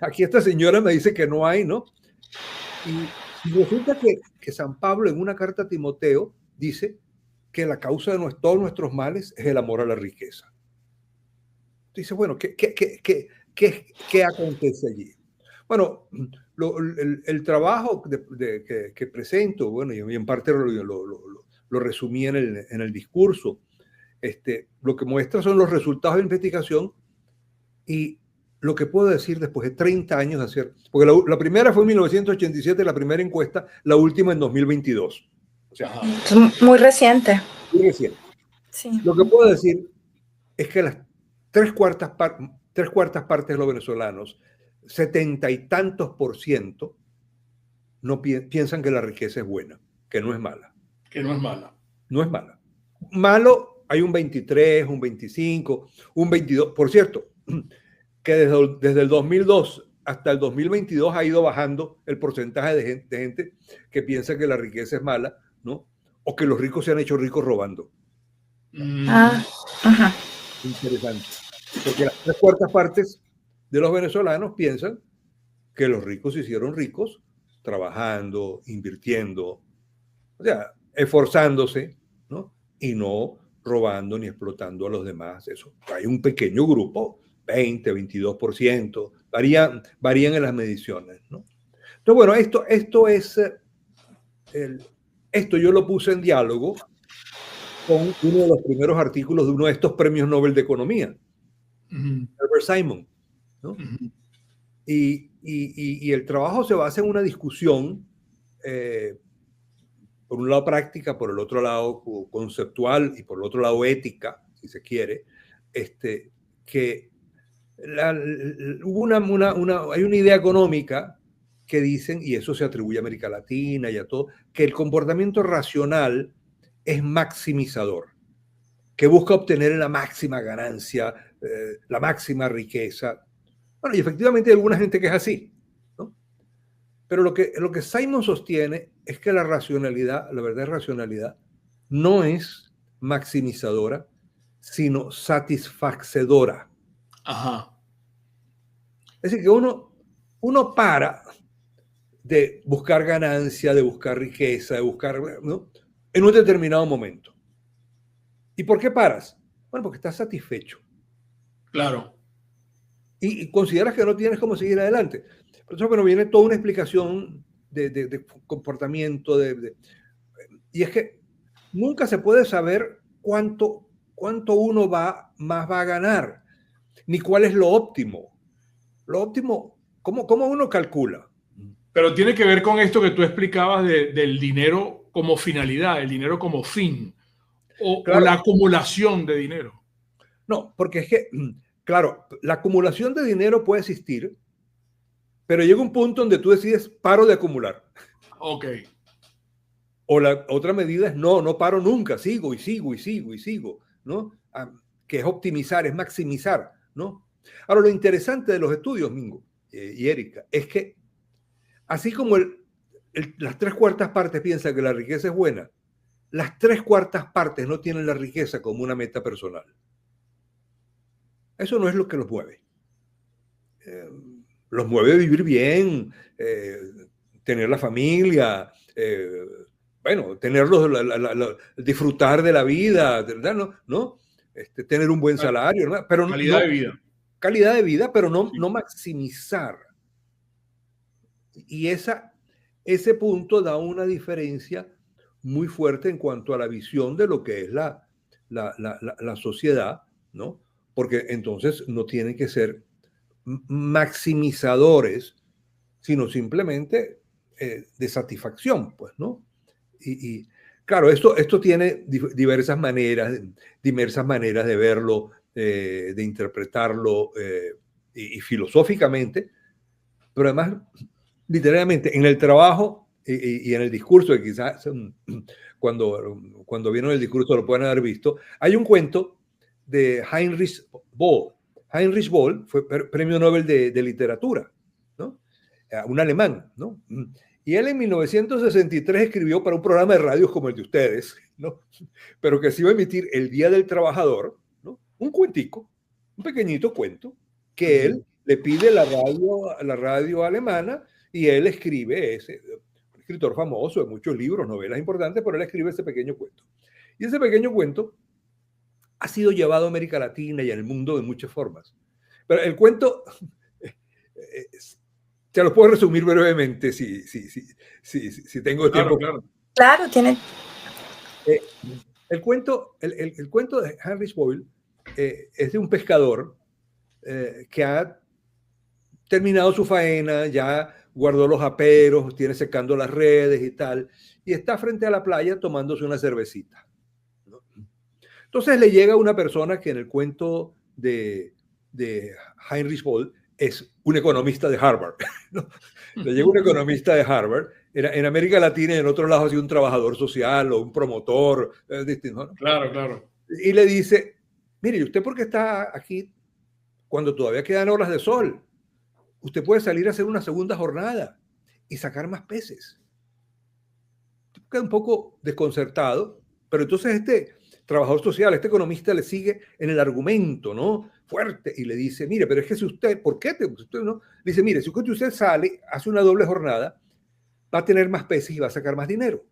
Aquí esta señora me dice que no hay, ¿no? Y resulta que San Pablo en una carta a Timoteo dice que la causa de todos nuestros males es el amor a la riqueza. Dice, bueno, ¿qué acontece allí? Bueno, el trabajo que presento, bueno, y en parte lo resumí en el discurso, lo que muestra son los resultados de investigación y lo que puedo decir después de 30 años de hacer, porque la primera fue en 1987, la primera encuesta, la última en 2022. O sea, es muy reciente. muy reciente. Sí. Lo que puedo decir es que las tres cuartas partes de los venezolanos, 70 y tantos %, no piensan que la riqueza es buena, que no es mala. Que no es mala. No es mala. Malo hay un 23, un 25, un 22. Por cierto, que desde el 2002 hasta el 2022 ha ido bajando el porcentaje de gente que piensa que la riqueza es mala, ¿no? O que los ricos se han hecho ricos robando. Ajá. Interesante. Porque las tres cuartas partes de los venezolanos piensan que los ricos se hicieron ricos trabajando, invirtiendo, o sea, esforzándose, ¿no? Y no robando ni explotando a los demás. Eso. Hay un pequeño grupo, 20, 22%, varían en las mediciones, ¿no? Entonces, bueno, esto yo lo puse en diálogo con uno de los primeros artículos de uno de estos premios Nobel de Economía, Herbert Simon, ¿no? Y el trabajo se basa en una discusión, por un lado práctica, por el otro lado conceptual y por el otro lado ética, si se quiere, que hay una idea económica que dicen, y eso se atribuye a América Latina y a todo, que el comportamiento racional es maximizador, que busca obtener la máxima ganancia, la máxima riqueza. Bueno, y efectivamente hay alguna gente que es así, ¿no? Pero lo que Simon sostiene es que la racionalidad, la verdadera racionalidad, no es maximizadora, sino satisfacedora. Ajá. Es decir, que uno para de buscar ganancia, de buscar riqueza, de buscar, ¿no? En un determinado momento. ¿Y por qué paras? Bueno, porque estás satisfecho. Claro. Y consideras que no tienes cómo seguir adelante. Por eso, bueno, viene toda una explicación de comportamiento, y es que nunca se puede saber cuánto uno más va a ganar, ni cuál es lo óptimo. Lo óptimo, ¿cómo uno calcula? Pero tiene que ver con esto que tú explicabas del dinero como finalidad, el dinero como fin, Claro. o la acumulación de dinero. No, porque es que, claro, la acumulación de dinero puede existir, pero llega un punto donde tú decides paro de acumular. Ok. O la otra medida es no paro nunca, sigo, ¿no? Que es optimizar, es maximizar, ¿no? Ahora, lo interesante de los estudios, Mingo y Erika, es que así como las tres cuartas partes piensan que la riqueza es buena, las tres cuartas partes no tienen la riqueza como una meta personal. Eso no es lo que los mueve. Los mueve vivir bien, tener la familia, bueno, disfrutar de la vida, ¿verdad? ¿No? Tener un buen salario, ¿no? Pero calidad de vida. Calidad de vida, pero no, Sí. no maximizar. Y ese punto da una diferencia muy fuerte en cuanto a la visión de lo que es la sociedad, ¿no? Porque entonces no tienen que ser maximizadores, sino simplemente de satisfacción, pues, ¿no? Y claro, esto tiene diversas maneras de verlo, de interpretarlo, y filosóficamente, pero además, literalmente, en el trabajo y en el discurso, que quizás cuando vieron el discurso lo pueden haber visto, hay un cuento de Heinrich Böll. Heinrich Böll fue premio Nobel de literatura, ¿no? Un alemán, ¿no? Y él en 1963 escribió para un programa de radio como el de ustedes, ¿no? Pero que se iba a emitir el Día del Trabajador, ¿no? Un cuentico, un pequeñito cuento, que él le pide a la radio alemana, y él escribe un escritor famoso de muchos libros, novelas importantes, pero él escribe ese pequeño cuento. Y ese pequeño cuento ha sido llevado a América Latina y al mundo de muchas formas. Pero el cuento, te lo puedo resumir brevemente si tengo tiempo. Claro, tiene. El cuento de Heinrich Böll es de un pescador que ha terminado su faena, ya guardó los aperos, tiene secando las redes y tal, y está frente a la playa tomándose una cervecita, ¿no? Entonces le llega una persona que en el cuento de Heinrich Böll es un economista de Harvard, ¿no? Le llega un economista de Harvard, en América Latina y en otros lados ha sido un trabajador social o un promotor, ¿no? Claro, claro. Y le dice, mire, ¿y usted por qué está aquí cuando todavía quedan horas de sol? Usted puede salir a hacer una segunda jornada y sacar más peces. Queda un poco desconcertado, pero entonces este trabajador social, este economista le sigue en el argumento, ¿no? Fuerte, y le dice, mire, pero es que si usted, ¿por qué? Usted, ¿no? Le dice, mire, si usted sale, hace una doble jornada, va a tener más peces y va a sacar más dinero.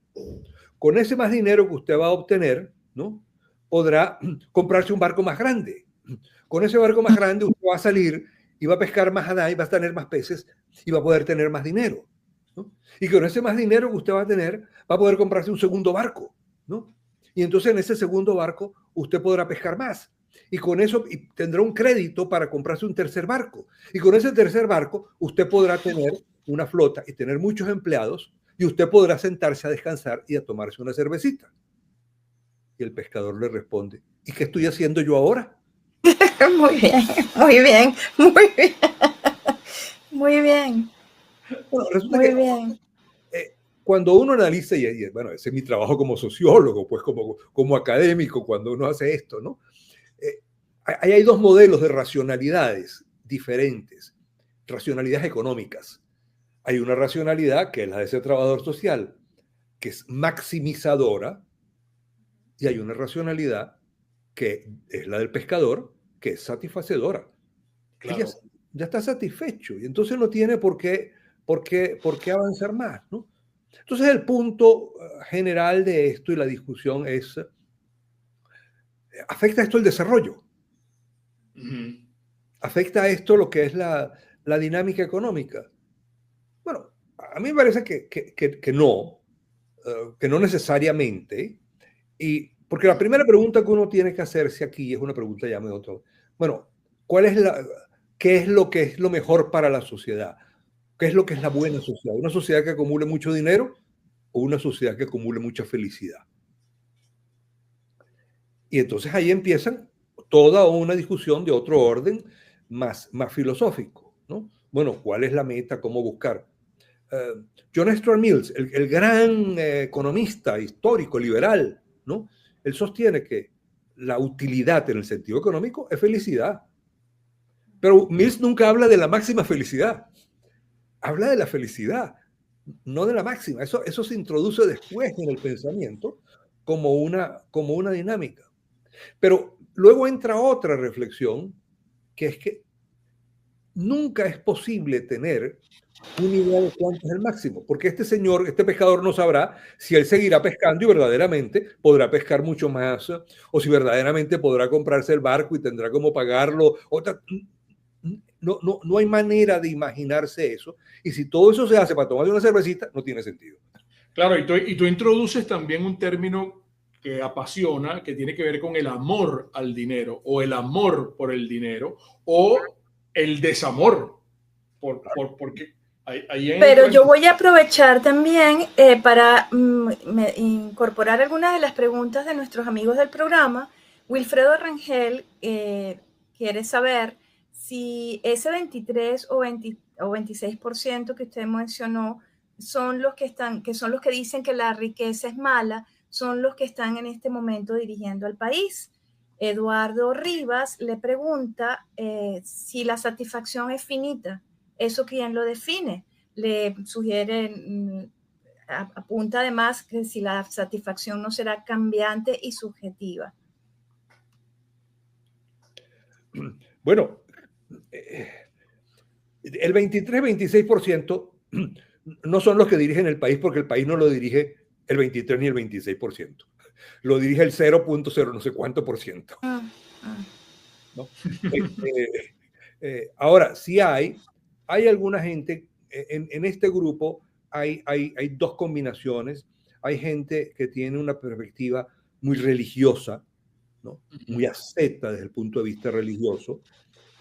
Con ese más dinero que usted va a obtener, ¿no? Podrá comprarse un barco más grande. Con ese barco más grande usted va a salir y va a pescar más allá y va a tener más peces y va a poder tener más dinero, ¿no? Y con ese más dinero que usted va a tener, va a poder comprarse un segundo barco, ¿no? Y entonces en ese segundo barco usted podrá pescar más. Y con eso tendrá un crédito para comprarse un tercer barco. Y con ese tercer barco usted podrá tener una flota y tener muchos empleados y usted podrá sentarse a descansar y a tomarse una cervecita. Y el pescador le responde, ¿y qué estoy haciendo yo ahora? Muy bien, muy bien, muy bien. Muy bien. Bueno, resulta Muy que bien. Cuando uno analiza, y bueno, ese es mi trabajo como sociólogo, pues como académico, cuando uno hace esto, ¿no? Hay dos modelos de racionalidades diferentes, racionalidades económicas. Hay una racionalidad que es la de ese trabajador social, que es maximizadora, y hay una racionalidad que es la del pescador, que es satisfacedora. Claro. Ella ya está satisfecho y entonces no tiene por qué avanzar más, ¿no? Entonces el punto general de esto y la discusión es, ¿afecta esto el desarrollo? Uh-huh. ¿Afecta esto lo que es la dinámica económica? Bueno, a mí me parece que no necesariamente. Y porque la primera pregunta que uno tiene que hacerse aquí es una pregunta ya medio todo. Bueno, ¿qué es lo que es lo mejor para la sociedad? ¿Qué es lo que es la buena sociedad? ¿Una sociedad que acumule mucho dinero o una sociedad que acumule mucha felicidad? Y entonces ahí empiezan toda una discusión de otro orden más filosófico, ¿no? Bueno, ¿cuál es la meta? ¿Cómo buscar? John Stuart Mills, el gran economista histórico, liberal, ¿no? Él sostiene que la utilidad en el sentido económico es felicidad. Pero Mills nunca habla de la máxima felicidad. Habla de la felicidad, no de la máxima. Eso se introduce después en el pensamiento como una dinámica. Pero luego entra otra reflexión, que es que nunca es posible tener una idea de cuánto es el máximo, porque este pescador no sabrá si él seguirá pescando y verdaderamente podrá pescar mucho más, o si verdaderamente podrá comprarse el barco y tendrá cómo pagarlo. No hay manera de imaginarse eso, y si todo eso se hace para tomar una cervecita, no tiene sentido. Claro, y tú introduces también un término que apasiona, que tiene que ver con el amor al dinero, o el amor por el dinero, o el desamor, porque pero yo voy a aprovechar también para incorporar algunas de las preguntas de nuestros amigos del programa. Wilfredo Rangel quiere saber si ese 23 o 26% que usted mencionó son los que dicen que la riqueza es mala, son los que están en este momento dirigiendo al país. Eduardo Rivas le pregunta si la satisfacción es finita. ¿Eso quién lo define? Le sugiere, apunta además que si la satisfacción no será cambiante y subjetiva. Bueno, el 23-26% no son los que dirigen el país, porque el país no lo dirige el 23 ni el 26%. Lo dirige el 0.0 no sé cuánto por ciento. ¿No? Ahora, sí hay alguna gente, en este grupo hay dos combinaciones. Hay gente que tiene una perspectiva muy religiosa, ¿no? Muy asceta desde el punto de vista religioso,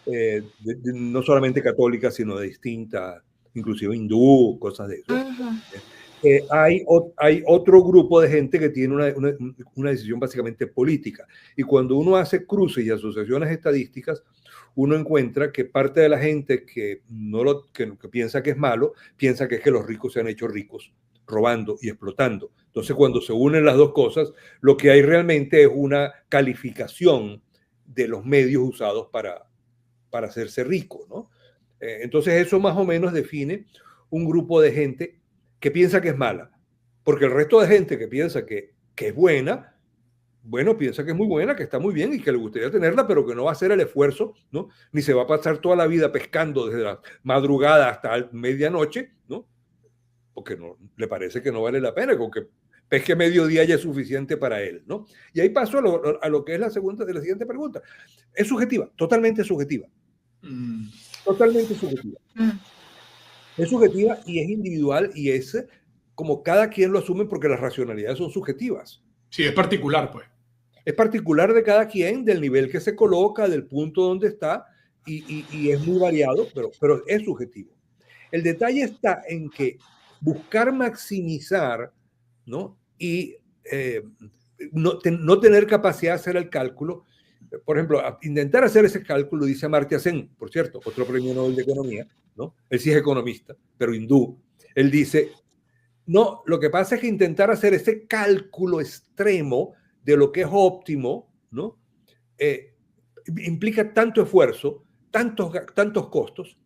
no solamente católicas, sino de distintas, inclusive hindú, cosas de eso. Hay otro grupo de gente que tiene una decisión básicamente política. Y cuando uno hace cruces y asociaciones estadísticas, uno encuentra que parte de la gente que piensa que es malo, piensa que es que los ricos se han hecho ricos robando y explotando. Entonces, cuando se unen las dos cosas, lo que hay realmente es una calificación de los medios usados para hacerse rico, ¿no? Entonces, eso más o menos define un grupo de gente que piensa que es mala, porque el resto de gente que piensa que es buena, bueno, piensa que es muy buena, que está muy bien y que le gustaría tenerla, pero que no va a hacer el esfuerzo, ¿no? Ni se va a pasar toda la vida pescando desde la madrugada hasta medianoche, ¿no? Porque no, le parece que no vale la pena, con que pesque mediodía ya es suficiente para él, ¿no? Y ahí paso a lo que es la siguiente pregunta. Es subjetiva, totalmente subjetiva. Totalmente subjetiva. Es subjetiva y es individual y es como cada quien lo asume porque las racionalidades son subjetivas. Sí, es particular, pues. Es particular de cada quien, del nivel que se coloca, del punto donde está, y es muy variado, pero es subjetivo. El detalle está en que buscar maximizar, ¿no? Y no tener capacidad de hacer el cálculo. Por ejemplo, intentar hacer ese cálculo, dice Amartya Sen, por cierto, otro premio Nobel de Economía, ¿no? Él sí es economista, pero hindú. Él dice, no, lo que pasa es que intentar hacer ese cálculo extremo de lo que es óptimo, ¿no? Implica tanto esfuerzo, tantos costos,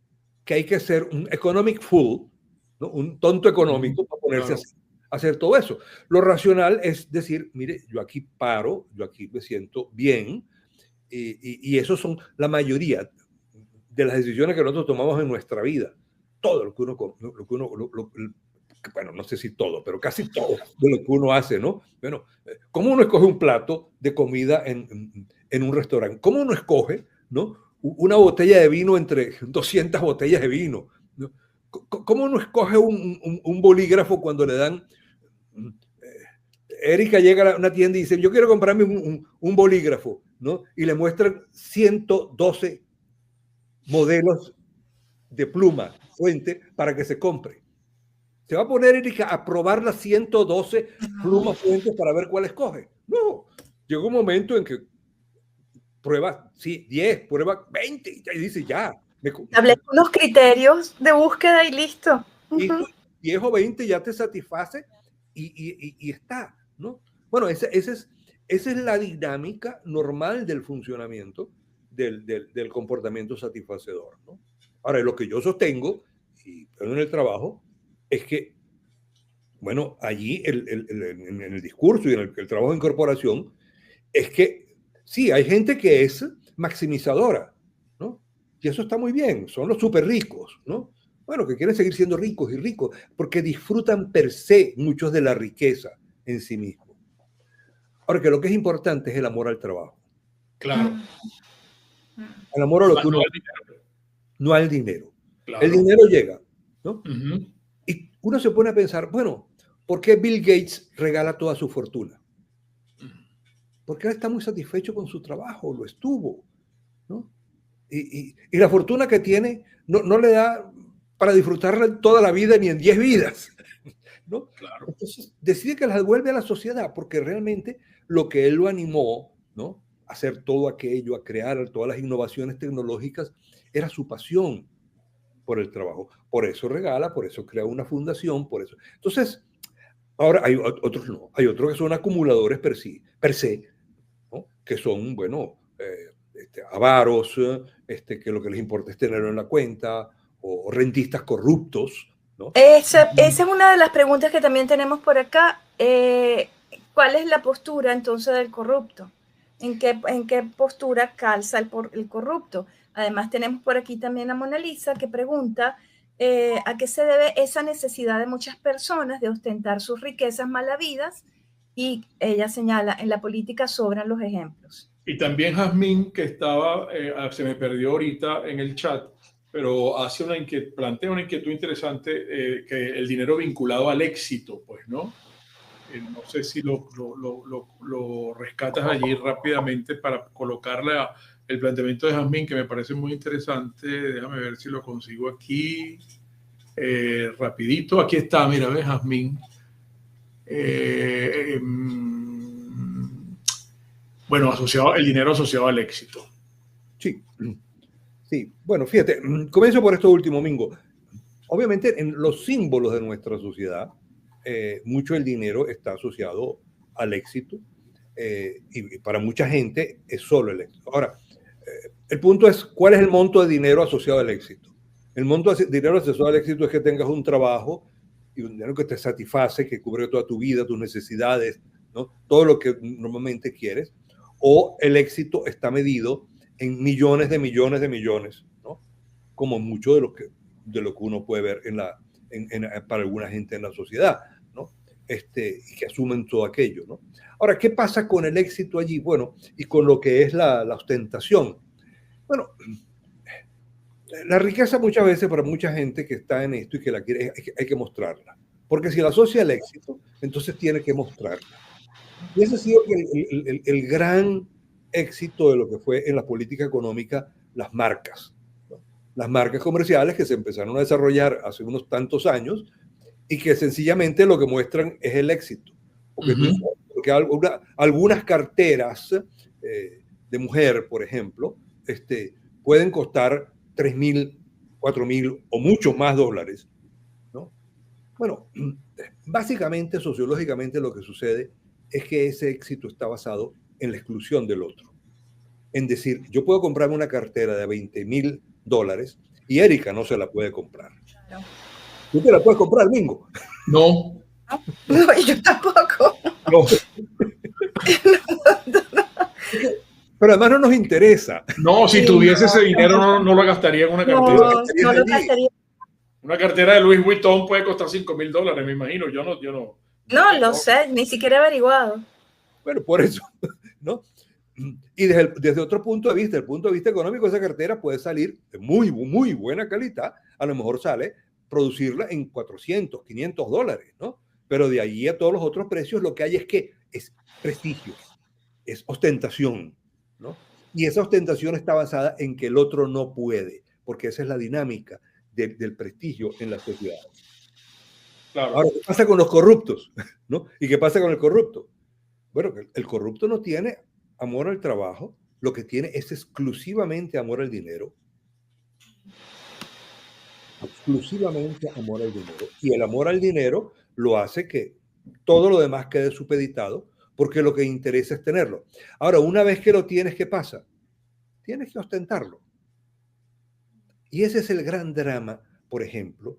que hay que ser un economic fool, ¿no? Un tonto económico para ponerse a hacer todo eso. Lo racional es decir, mire, yo aquí paro, yo aquí me siento bien, y eso son la mayoría de las decisiones que nosotros tomamos en nuestra vida. Todo lo que uno bueno, no sé si todo, pero casi todo de lo que uno hace, ¿no? Bueno, ¿cómo uno escoge un plato de comida en un restaurante? ¿Cómo uno escoge, ¿no? Una botella de vino entre 200 botellas de vino, ¿no? ¿Cómo uno escoge un bolígrafo cuando le dan... Erika llega a una tienda y dice, yo quiero comprarme un bolígrafo, ¿no? Y le muestran 112 modelos de pluma, fuente, para que se compre. ¿Se va a poner Erika a probar las 112 plumas fuentes para ver cuál escoge? No. Llegó un momento en que prueba, sí, 10, prueba 20, y dice ya. Establece unos criterios de búsqueda y listo. 10 o 20 ya te satisface y está, ¿no? Bueno, esa es la dinámica normal del funcionamiento del comportamiento satisfacedor, ¿no? Ahora, lo que yo sostengo, y en el trabajo, es que, bueno, allí en el discurso y en el trabajo de incorporación, es que sí, hay gente que es maximizadora, ¿no? Y eso está muy bien, son los súper ricos, ¿no? Bueno, que quieren seguir siendo ricos y ricos, porque disfrutan per se muchos de la riqueza en sí mismos. Ahora, que lo que es importante es el amor al trabajo. Claro. El amor a lo que uno... No al dinero. Claro. El dinero llega, ¿no? Y uno se pone a pensar, bueno, ¿por qué Bill Gates regala toda su fortuna? Porque él está muy satisfecho con su trabajo, lo estuvo, ¿no? Y la fortuna que tiene no le da para disfrutarla toda la vida ni en 10 vidas, ¿no? Claro. Entonces decide que las devuelve a la sociedad porque realmente lo que él lo animó, ¿no? A hacer todo aquello, a crear todas las innovaciones tecnológicas, era su pasión por el trabajo. Por eso regala, por eso crea una fundación, por eso. Entonces, ahora hay otros no, hay otros que son acumuladores per se, ¿no? Que son, bueno, avaros, que lo que les importa es tenerlo en la cuenta, o rentistas corruptos, ¿no? Esa es una de las preguntas que también tenemos por acá. ¿Cuál es la postura entonces del corrupto? ¿En qué postura calza el corrupto? Además tenemos por aquí también a Mona Lisa que pregunta a qué se debe esa necesidad de muchas personas de ostentar sus riquezas mal habidas, y ella señala, en la política sobran los ejemplos. Y también Jazmín, que estaba, se me perdió ahorita en el chat, pero plantea una inquietud interesante, que el dinero vinculado al éxito, pues, ¿no? No sé si lo rescatas allí rápidamente para colocarla el planteamiento de Jazmín, que me parece muy interesante. Déjame ver si lo consigo aquí. Rapidito. Aquí está, mira, ¿ves, Jazmín? Bueno, el dinero asociado al éxito. Sí, sí. Bueno, fíjate, comienzo por esto último, Mingo. Obviamente, en los símbolos de nuestra sociedad, mucho del dinero está asociado al éxito, y para mucha gente es solo el éxito. Ahora, el punto es, ¿cuál es el monto de dinero asociado al éxito? El monto de dinero asociado al éxito es que tengas un trabajo y un dinero que te satisface, que cubre toda tu vida, tus necesidades, ¿no? Todo lo que normalmente quieres. O el éxito está medido en millones de millones de millones, ¿no? Como mucho de lo que uno puede ver para alguna gente en la sociedad, ¿no? Y que asumen todo aquello, ¿no? Ahora, ¿qué pasa con el éxito allí? Bueno, y con lo que es la ostentación. Bueno, la riqueza muchas veces para mucha gente que está en esto y que la quiere, hay que mostrarla. Porque si la asocia al éxito, entonces tiene que mostrarla. Y ese ha sido el gran éxito de lo que fue en la política económica, las marcas, ¿no? Las marcas comerciales que se empezaron a desarrollar hace unos tantos años y que sencillamente lo que muestran es el éxito. Porque algunas carteras de mujer, por ejemplo, pueden costar 3.000, 4.000 o mucho más dólares, ¿no? Bueno, básicamente, sociológicamente, lo que sucede es que ese éxito está basado en la exclusión del otro. En decir, yo puedo comprarme una cartera de $20.000 y Erika no se la puede comprar. Claro. ¿Tú te la puedes comprar, Mingo? No. No, yo tampoco. No. Pero además no nos interesa. No, si tuviese ese dinero no lo gastaría en una cartera. No lo gastaría. Una cartera de Louis Vuitton puede costar $5.000, me imagino. Yo no. No lo sé, ni siquiera he averiguado. Bueno, por eso, ¿no? Y desde otro punto de vista, el punto de vista económico, esa cartera puede salir de muy, muy buena calidad. A lo mejor sale producirla en $400, $500, ¿no? Pero de ahí a todos los otros precios, lo que hay es que es prestigio, es ostentación, ¿no? Y esa ostentación está basada en que el otro no puede, porque esa es la dinámica del prestigio en la sociedad. Claro. Ahora, ¿qué pasa con los corruptos? ¿No? ¿Y qué pasa con el corrupto? Bueno, el corrupto no tiene amor al trabajo, lo que tiene es exclusivamente amor al dinero. Exclusivamente amor al dinero. Y el amor al dinero lo hace que todo lo demás quede supeditado, porque lo que interesa es tenerlo. Ahora, una vez que lo tienes, ¿qué pasa? Tienes que ostentarlo. Y ese es el gran drama, por ejemplo,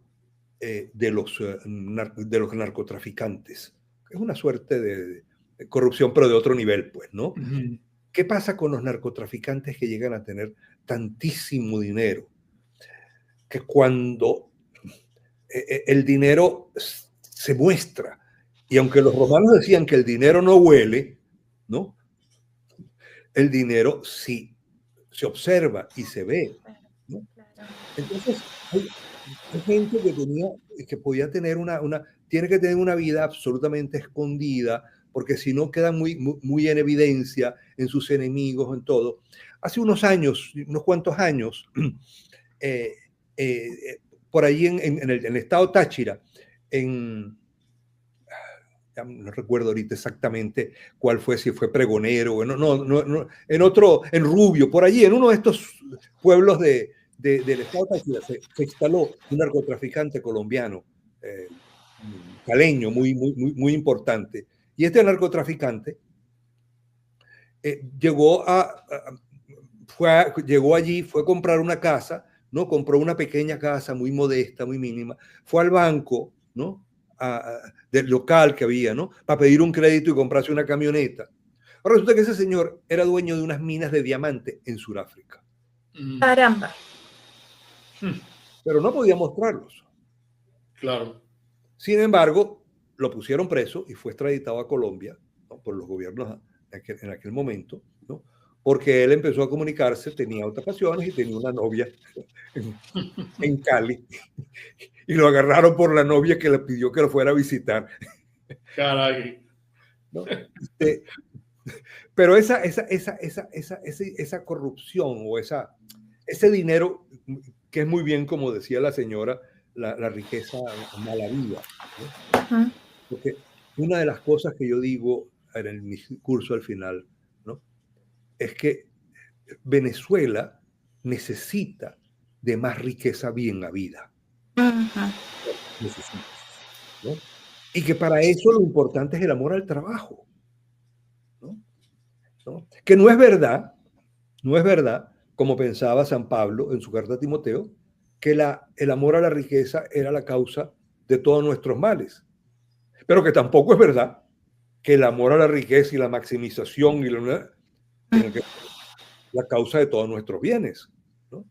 de los narcotraficantes. Es una suerte de corrupción, pero de otro nivel, pues, ¿no? Uh-huh. ¿Qué pasa con los narcotraficantes que llegan a tener tantísimo dinero? Que cuando el dinero se muestra, y aunque los romanos decían que el dinero no huele, ¿no? El dinero sí se observa y se ve, ¿no? Entonces, hay gente que podía tener tiene que tener una vida absolutamente escondida, porque si no queda muy en evidencia en sus enemigos, en todo. Hace unos cuantos años, por allí en el estado Táchira, no recuerdo ahorita exactamente cuál fue, si fue Pregonero, en Rubio, por allí, en uno de estos pueblos del estado Táchira, se instaló un narcotraficante colombiano, caleño, muy importante. Y este narcotraficante llegó allí, fue a comprar una casa, ¿no? Compró una pequeña casa muy modesta, muy mínima, fue al banco, ¿no? Del local que había, ¿no? Para pedir un crédito y comprarse una camioneta. Ahora resulta que ese señor era dueño de unas minas de diamante en Sudáfrica. Caramba. Pero no podía mostrarlos. Claro. Sin embargo, lo pusieron preso y fue extraditado a Colombia, ¿no? Por los gobiernos en aquel momento, ¿no? Porque él empezó a comunicarse, tenía otras pasiones y tenía una novia en Cali. Y lo agarraron por la novia que le pidió que lo fuera a visitar. Caray. ¿No? Pero esa corrupción o ese dinero, que es muy bien, como decía la señora, la riqueza mala vida, ¿no? Porque una de las cosas que yo digo en mi curso al final, ¿no?, es que Venezuela necesita de más riqueza bien habida. Necesita, ¿no? Y que para eso lo importante es el amor al trabajo, ¿no? ¿No? Que no es verdad, como pensaba San Pablo en su carta a Timoteo, que el amor a la riqueza era la causa de todos nuestros males. Pero que tampoco es verdad que el amor a la riqueza y la maximización y la causa de todos nuestros bienes, ¿no?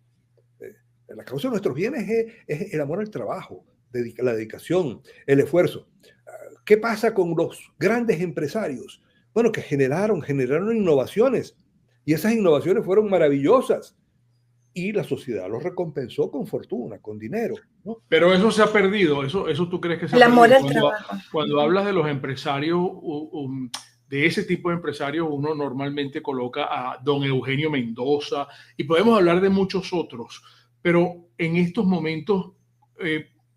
La causa de nuestros bienes es el amor al trabajo, la dedicación, el esfuerzo. ¿Qué pasa con los grandes empresarios? Bueno, que generaron innovaciones, y esas innovaciones fueron maravillosas, y la sociedad los recompensó con fortuna, con dinero, ¿no? Pero eso se ha perdido, eso tú crees que se ha El amor perdido. al trabajo. Cuando hablas de los empresarios, de ese tipo de empresarios, uno normalmente coloca a don Eugenio Mendoza, y podemos hablar de muchos otros, pero en estos momentos,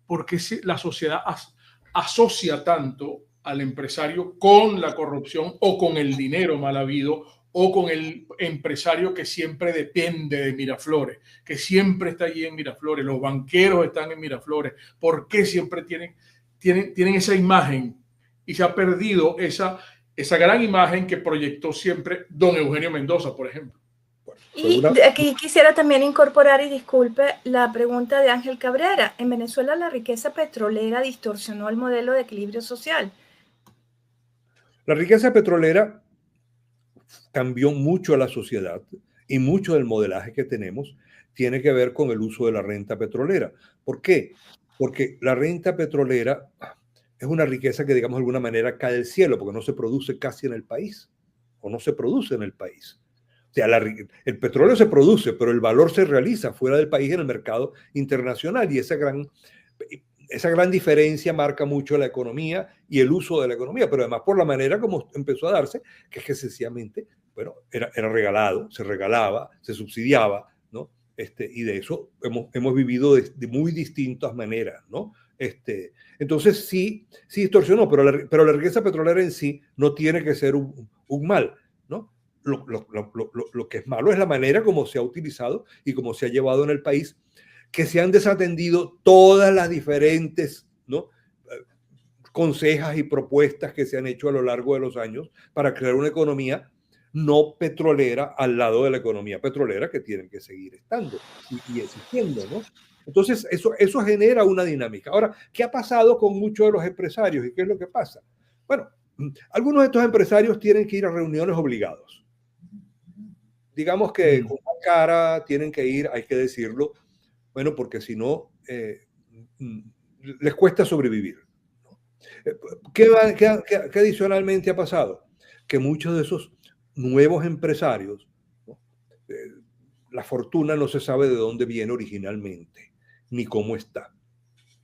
¿por qué la sociedad asocia tanto al empresario con la corrupción o con el dinero mal habido, o con el empresario que siempre depende de Miraflores, que siempre está allí en Miraflores, los banqueros están en Miraflores? ¿Por qué siempre tienen esa imagen? Y se ha perdido esa gran imagen que proyectó siempre don Eugenio Mendoza, por ejemplo. Y aquí quisiera también incorporar, y disculpe, la pregunta de Ángel Cabrera. En Venezuela la riqueza petrolera distorsionó el modelo de equilibrio social. La riqueza petrolera cambió mucho a la sociedad, y mucho del modelaje que tenemos tiene que ver con el uso de la renta petrolera. ¿Por qué? Porque la renta petrolera es una riqueza que, digamos, de alguna manera cae del cielo, porque no se produce casi en el país, o no se produce en el país. O sea, el petróleo se produce, pero el valor se realiza fuera del país, en el mercado internacional, y esa gran diferencia marca mucho la economía y el uso de la economía, pero además por la manera como empezó a darse, que es que sencillamente, bueno, era regalado, se regalaba, se subsidiaba, ¿no? Y de eso hemos vivido de muy distintas maneras, ¿no? Entonces sí distorsionó, pero la riqueza petrolera en sí no tiene que ser un mal, ¿no? Lo que es malo es la manera como se ha utilizado y como se ha llevado en el país, que se han desatendido todas las diferentes, ¿no?, consejas y propuestas que se han hecho a lo largo de los años para crear una economía no petrolera al lado de la economía petrolera, que tienen que seguir estando y existiendo, ¿no? Entonces, eso genera una dinámica. Ahora, ¿qué ha pasado con muchos de los empresarios y qué es lo que pasa? Bueno, algunos de estos empresarios tienen que ir a reuniones obligados. Digamos que con la cara tienen que ir, hay que decirlo, bueno, porque si no, les cuesta sobrevivir. ¿Qué adicionalmente ha pasado? Que muchos de esos nuevos empresarios, ¿no?, la fortuna no se sabe de dónde viene originalmente, ni cómo está.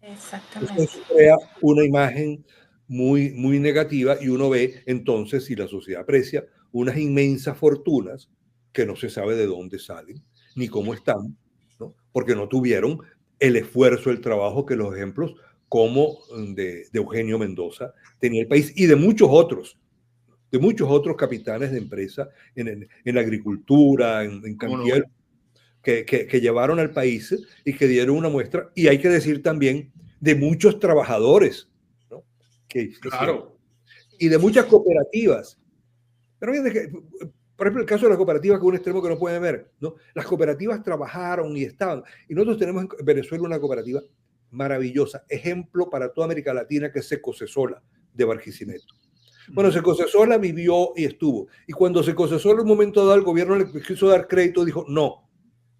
Exactamente. Eso crea una imagen muy, muy negativa, y uno ve entonces, si la sociedad aprecia, unas inmensas fortunas que no se sabe de dónde salen, ni cómo están, ¿no?, porque no tuvieron el esfuerzo, el trabajo que los ejemplos como de Eugenio Mendoza tenía el país, y de muchos otros capitanes de empresa en la agricultura, en cantidad, que llevaron al país y que dieron una muestra. Y hay que decir también de muchos trabajadores, ¿no?, Claro. Y de muchas cooperativas. Pero fíjate que, por ejemplo, el caso de las cooperativas, que es un extremo que no pueden ver, ¿no? Las cooperativas trabajaron y estaban. Y nosotros tenemos en Venezuela una cooperativa maravillosa, ejemplo para toda América Latina, que es Secocesola, de Barquisimeto. Bueno, Secocesola vivió y estuvo. Y cuando Secocesola en un momento dado el gobierno le quiso dar crédito, dijo no.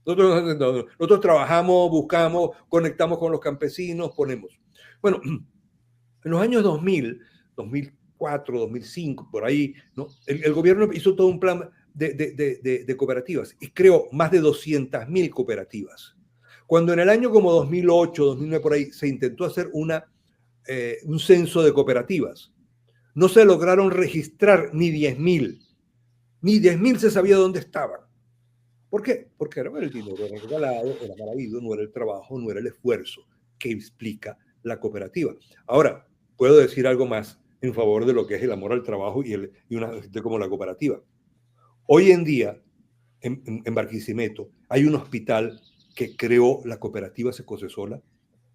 Nosotros trabajamos, buscamos, conectamos con los campesinos, ponemos. Bueno, en los años 2000, 2004, 2005, por ahí, ¿no?, el gobierno hizo todo un plan de cooperativas y creó más de 200.000 cooperativas. Cuando en el año como 2008, 2009, por ahí, se intentó hacer un censo de cooperativas, no se lograron registrar ni 10.000. ni 10.000 se sabía dónde estaban. ¿Por qué? Porque era el dinero, era regalado, era maravilloso, no era el trabajo, no era el esfuerzo que explica la cooperativa. Ahora, puedo decir algo más en favor de lo que es el amor al trabajo y una gente como la cooperativa. Hoy en día, en Barquisimeto, hay un hospital que creó la cooperativa Secocesola,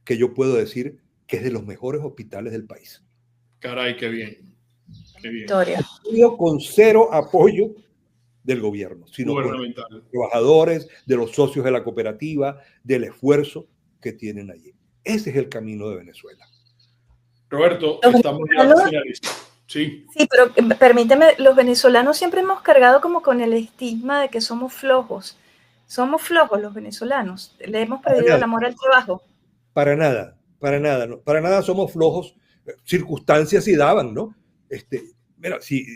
que yo puedo decir que es de los mejores hospitales del país. Caray, qué bien. Qué bien. Con cero apoyo del gobierno, sino con los trabajadores, de los socios de la cooperativa, del esfuerzo que tienen allí. Ese es el camino de Venezuela. Roberto, estamos ya finalizando. Sí. Sí, pero permíteme, los venezolanos siempre hemos cargado como con el estigma de que somos flojos. Somos flojos los venezolanos. Le hemos perdido el amor al trabajo. Para nada, no, para nada somos flojos. Circunstancias sí daban, ¿no? Mira, si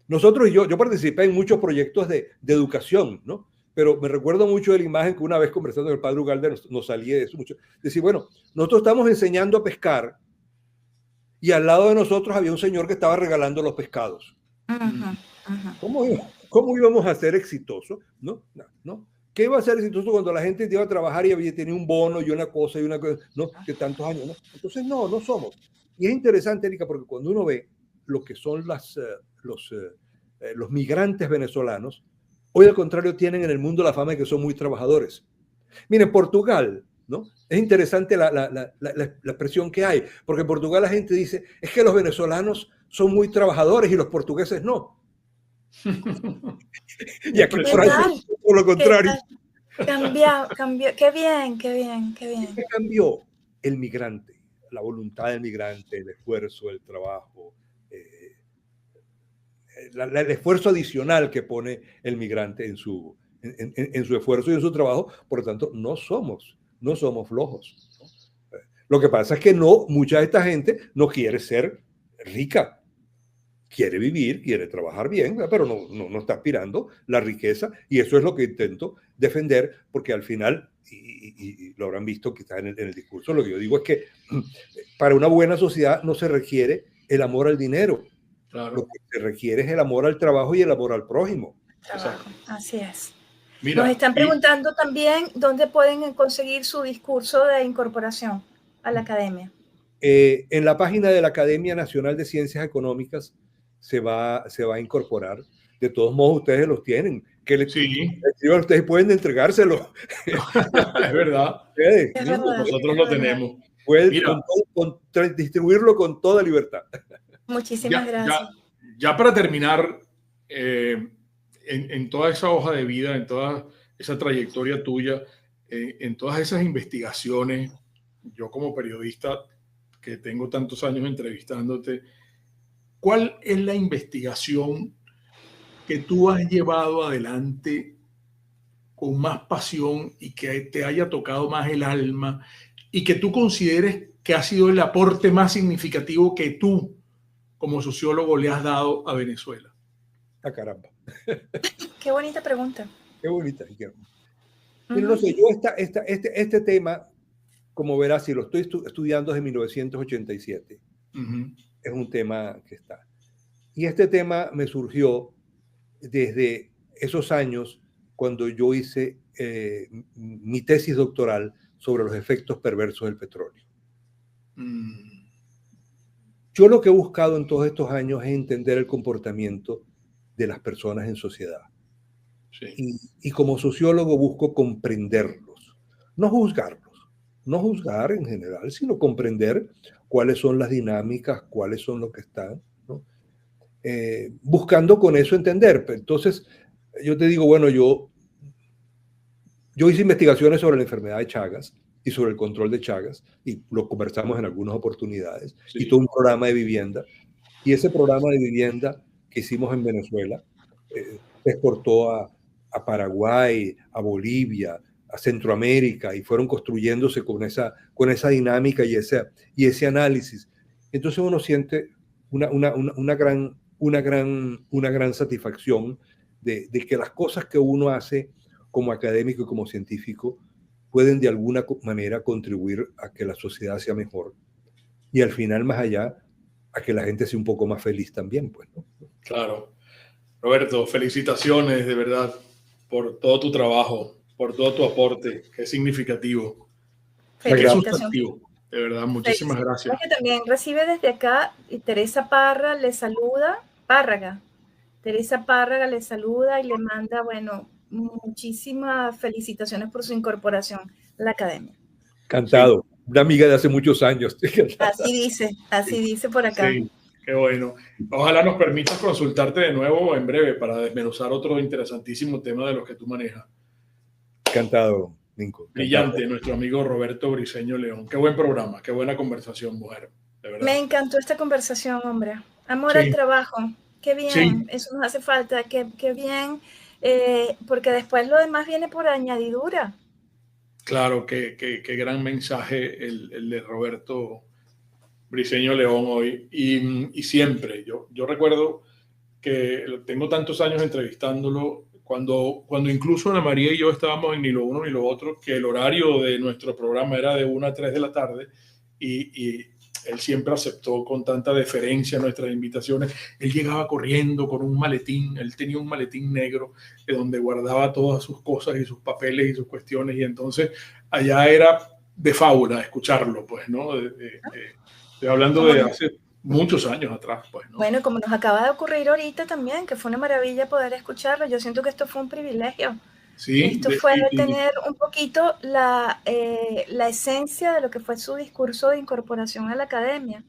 nosotros y yo participé en muchos proyectos de educación, ¿no? Pero me recuerdo mucho de la imagen que una vez conversando con el padre Ugalde nos salía de eso mucho. Decir, bueno, nosotros estamos enseñando a pescar y al lado de nosotros había un señor que estaba regalando los pescados. ¿Cómo íbamos a ser exitosos? ¿No? ¿Qué iba a ser exitoso cuando la gente iba a trabajar y tenía un bono y una cosa, ¿no? De tantos años, ¿no? Entonces, no somos. Y es interesante, Erika, porque cuando uno ve lo que son los migrantes venezolanos, hoy al contrario tienen en el mundo la fama de que son muy trabajadores. Miren, Portugal, ¿no? Es interesante la expresión que hay, porque en Portugal la gente dice, es que los venezolanos son muy trabajadores y los portugueses no. Y aquí por lo contrario. Cambió. Qué bien. ¿Qué cambió? El migrante, la voluntad del migrante, el esfuerzo, el trabajo, el esfuerzo adicional que pone el migrante en su esfuerzo y en su trabajo. Por lo tanto, no somos flojos, ¿no? Lo que pasa es que mucha de esta gente no quiere ser rica. Quiere vivir, quiere trabajar bien, pero no está aspirando la riqueza, y eso es lo que intento defender, porque al final, y lo habrán visto quizás en el discurso, lo que yo digo es que para una buena sociedad no se requiere el amor al dinero. Claro. Lo que se requiere es el amor al trabajo y el amor al prójimo. Así es. Mira, nos están preguntando también dónde pueden conseguir su discurso de incorporación a la academia. En la página de la Academia Nacional de Ciencias Económicas se va a incorporar. De todos modos, ustedes los tienen. Ustedes pueden entregárselo. Es verdad. Nosotros lo tenemos. Pueden distribuirlo con toda libertad. Muchísimas gracias. Ya para terminar, en toda esa hoja de vida, en toda esa trayectoria tuya, en todas esas investigaciones, yo como periodista que tengo tantos años entrevistándote, ¿cuál es la investigación que tú has llevado adelante con más pasión y que te haya tocado más el alma y que tú consideres que ha sido el aporte más significativo que tú como sociólogo le has dado a Venezuela? ¡Ah, caramba! Qué bonita pregunta. Qué bonita. Pero no sé, yo este tema, como verás, si lo estoy estudiando desde 1987, es un tema que está. Y este tema me surgió desde esos años cuando yo hice mi tesis doctoral sobre los efectos perversos del petróleo. Yo lo que he buscado en todos estos años es entender el comportamiento de las personas en sociedad. Sí. Y como sociólogo busco comprenderlos, no juzgar en general, sino comprender cuáles son las dinámicas, cuáles son los que están, ¿no? Buscando con eso entender. Entonces, yo te digo, bueno, yo hice investigaciones sobre la enfermedad de Chagas y sobre el control de Chagas, y lo conversamos en algunas oportunidades, y todo un programa de vivienda. Y ese programa de vivienda que hicimos en Venezuela exportó a Paraguay, a Bolivia, a Centroamérica, y fueron construyéndose con esa dinámica y ese análisis. Entonces uno siente una gran satisfacción de que las cosas que uno hace como académico y como científico pueden de alguna manera contribuir a que la sociedad sea mejor, y al final, más allá, a que la gente sea un poco más feliz también, pues, ¿no? Claro. Roberto, felicitaciones de verdad por todo tu trabajo, por todo tu aporte, que es significativo, que es Felicitaciones. sustantivo. De verdad, muchísimas gracias. Que también recibe desde acá, y Teresa Parra le saluda, Teresa Párraga le saluda y le manda, bueno, muchísimas felicitaciones por su incorporación a la academia. Encantado. Sí. Una amiga de hace muchos años. Así dice por acá. Sí, qué bueno. Ojalá nos permitas consultarte de nuevo en breve para desmenuzar otro interesantísimo tema de los que tú manejas. Encantado, Nico. Brillante, nuestro amigo Roberto Briceño León. Qué buen programa, qué buena conversación, mujer. De verdad. Me encantó esta conversación, hombre. Amor al trabajo. Qué bien, eso nos hace falta, qué bien, porque después lo demás viene por añadidura. Claro, qué gran mensaje el de Roberto Briceño León hoy. Y siempre, yo recuerdo que tengo tantos años entrevistándolo, cuando incluso Ana María y yo estábamos en ni lo uno ni lo otro, que el horario de nuestro programa era de 1 a 3 de la tarde, y él siempre aceptó con tanta deferencia nuestras invitaciones. Él llegaba corriendo con un maletín, él tenía un maletín negro donde guardaba todas sus cosas y sus papeles y sus cuestiones, y entonces allá era de fábula escucharlo, pues, ¿no? Estoy hablando de hace muchos años atrás, pues, ¿no? Bueno, como nos acaba de ocurrir ahorita también, que fue una maravilla poder escucharlo, yo siento que esto fue un privilegio. Sí, esto fue tener un poquito la esencia de lo que fue su discurso de incorporación a la academia.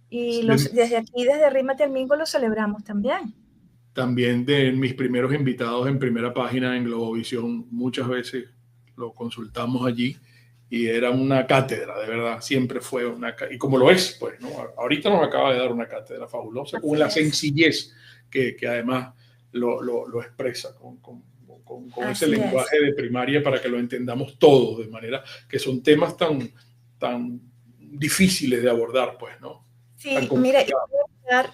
Y desde aquí, desde Arrímate al Mingo, lo celebramos también. También de mis primeros invitados en Primera Página en Globovisión, muchas veces lo consultamos allí y era una cátedra, de verdad, siempre fue una cátedra. Y como lo es, pues, ¿no? Ahorita nos acaba de dar una cátedra fabulosa, con la sencillez que además lo expresa con ese lenguaje de primaria para que lo entendamos todos, de manera que son temas tan difíciles de abordar, pues, ¿no? Sí, mire,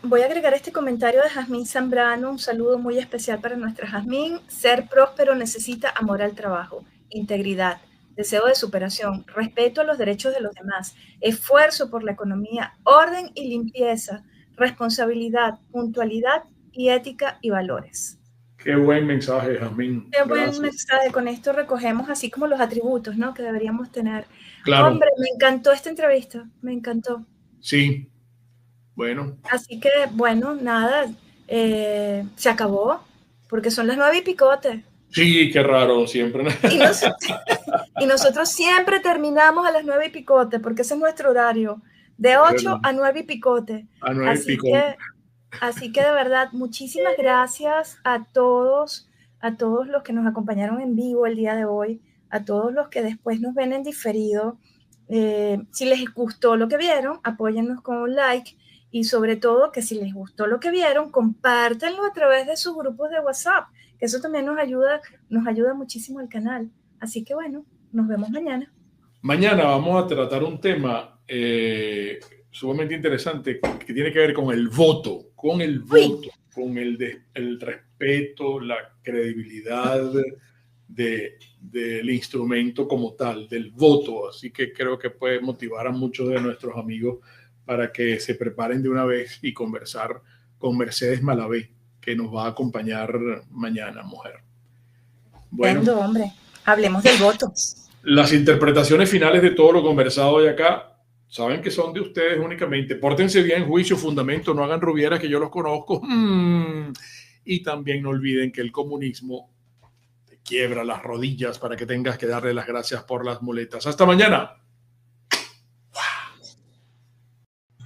voy a agregar este comentario de Jazmín Zambrano, un saludo muy especial para nuestra Jazmín. Ser próspero necesita amor al trabajo, integridad, deseo de superación, respeto a los derechos de los demás, esfuerzo por la economía, orden y limpieza, responsabilidad, puntualidad y ética y valores. Qué buen mensaje, Jazmín. Qué buen mensaje. Con esto recogemos así como los atributos, ¿no?, que deberíamos tener. Claro. Hombre, me encantó esta entrevista, me encantó. Sí, bueno. Así que, bueno, nada, se acabó, porque son las 9 y picote. Sí, qué raro, siempre. Y nosotros siempre terminamos a las 9 y picote, porque ese es nuestro horario, de 8 a 9 y picote. A 9 y picote. Así que de verdad, muchísimas gracias a todos los que nos acompañaron en vivo el día de hoy, a todos los que después nos ven en diferido. Si les gustó lo que vieron, apóyennos con un like, y sobre todo que si les gustó lo que vieron, compártanlo a través de sus grupos de WhatsApp, que eso también nos ayuda muchísimo al canal. Así que bueno, nos vemos mañana. Mañana vamos a tratar un tema sumamente interesante que tiene que ver con el voto, con el respeto, la credibilidad del instrumento como tal, del voto. Así que creo que puede motivar a muchos de nuestros amigos para que se preparen de una vez y conversar con Mercedes Malavé, que nos va a acompañar mañana, mujer. Bueno, hombre, hablemos del voto. Las interpretaciones finales de todo lo conversado hoy acá saben que son de ustedes únicamente. Pórtense bien, juicio, fundamento, no hagan rubieras que yo los conozco. Y también no olviden que el comunismo te quiebra las rodillas para que tengas que darle las gracias por las muletas. Hasta mañana.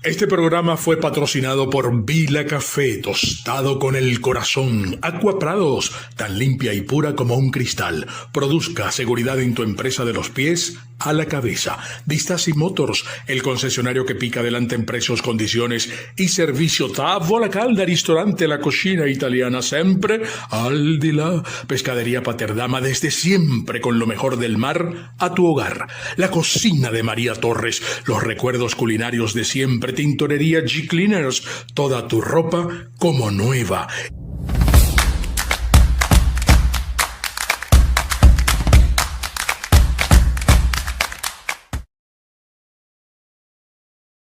Este programa fue patrocinado por Vila Café, tostado con el corazón. Aqua Prados, tan limpia y pura como un cristal. Produzca seguridad en tu empresa de los pies a la cabeza. Distasi Motors, el concesionario que pica adelante en precios, condiciones y servicio. Tavola Calda, ristorante La Cocina Italiana, siempre al di là. Pescadería Paterdama, desde siempre con lo mejor del mar a tu hogar. La cocina de María Torres, los recuerdos culinarios de siempre. Tintorería G-Cleaners, toda tu ropa como nueva.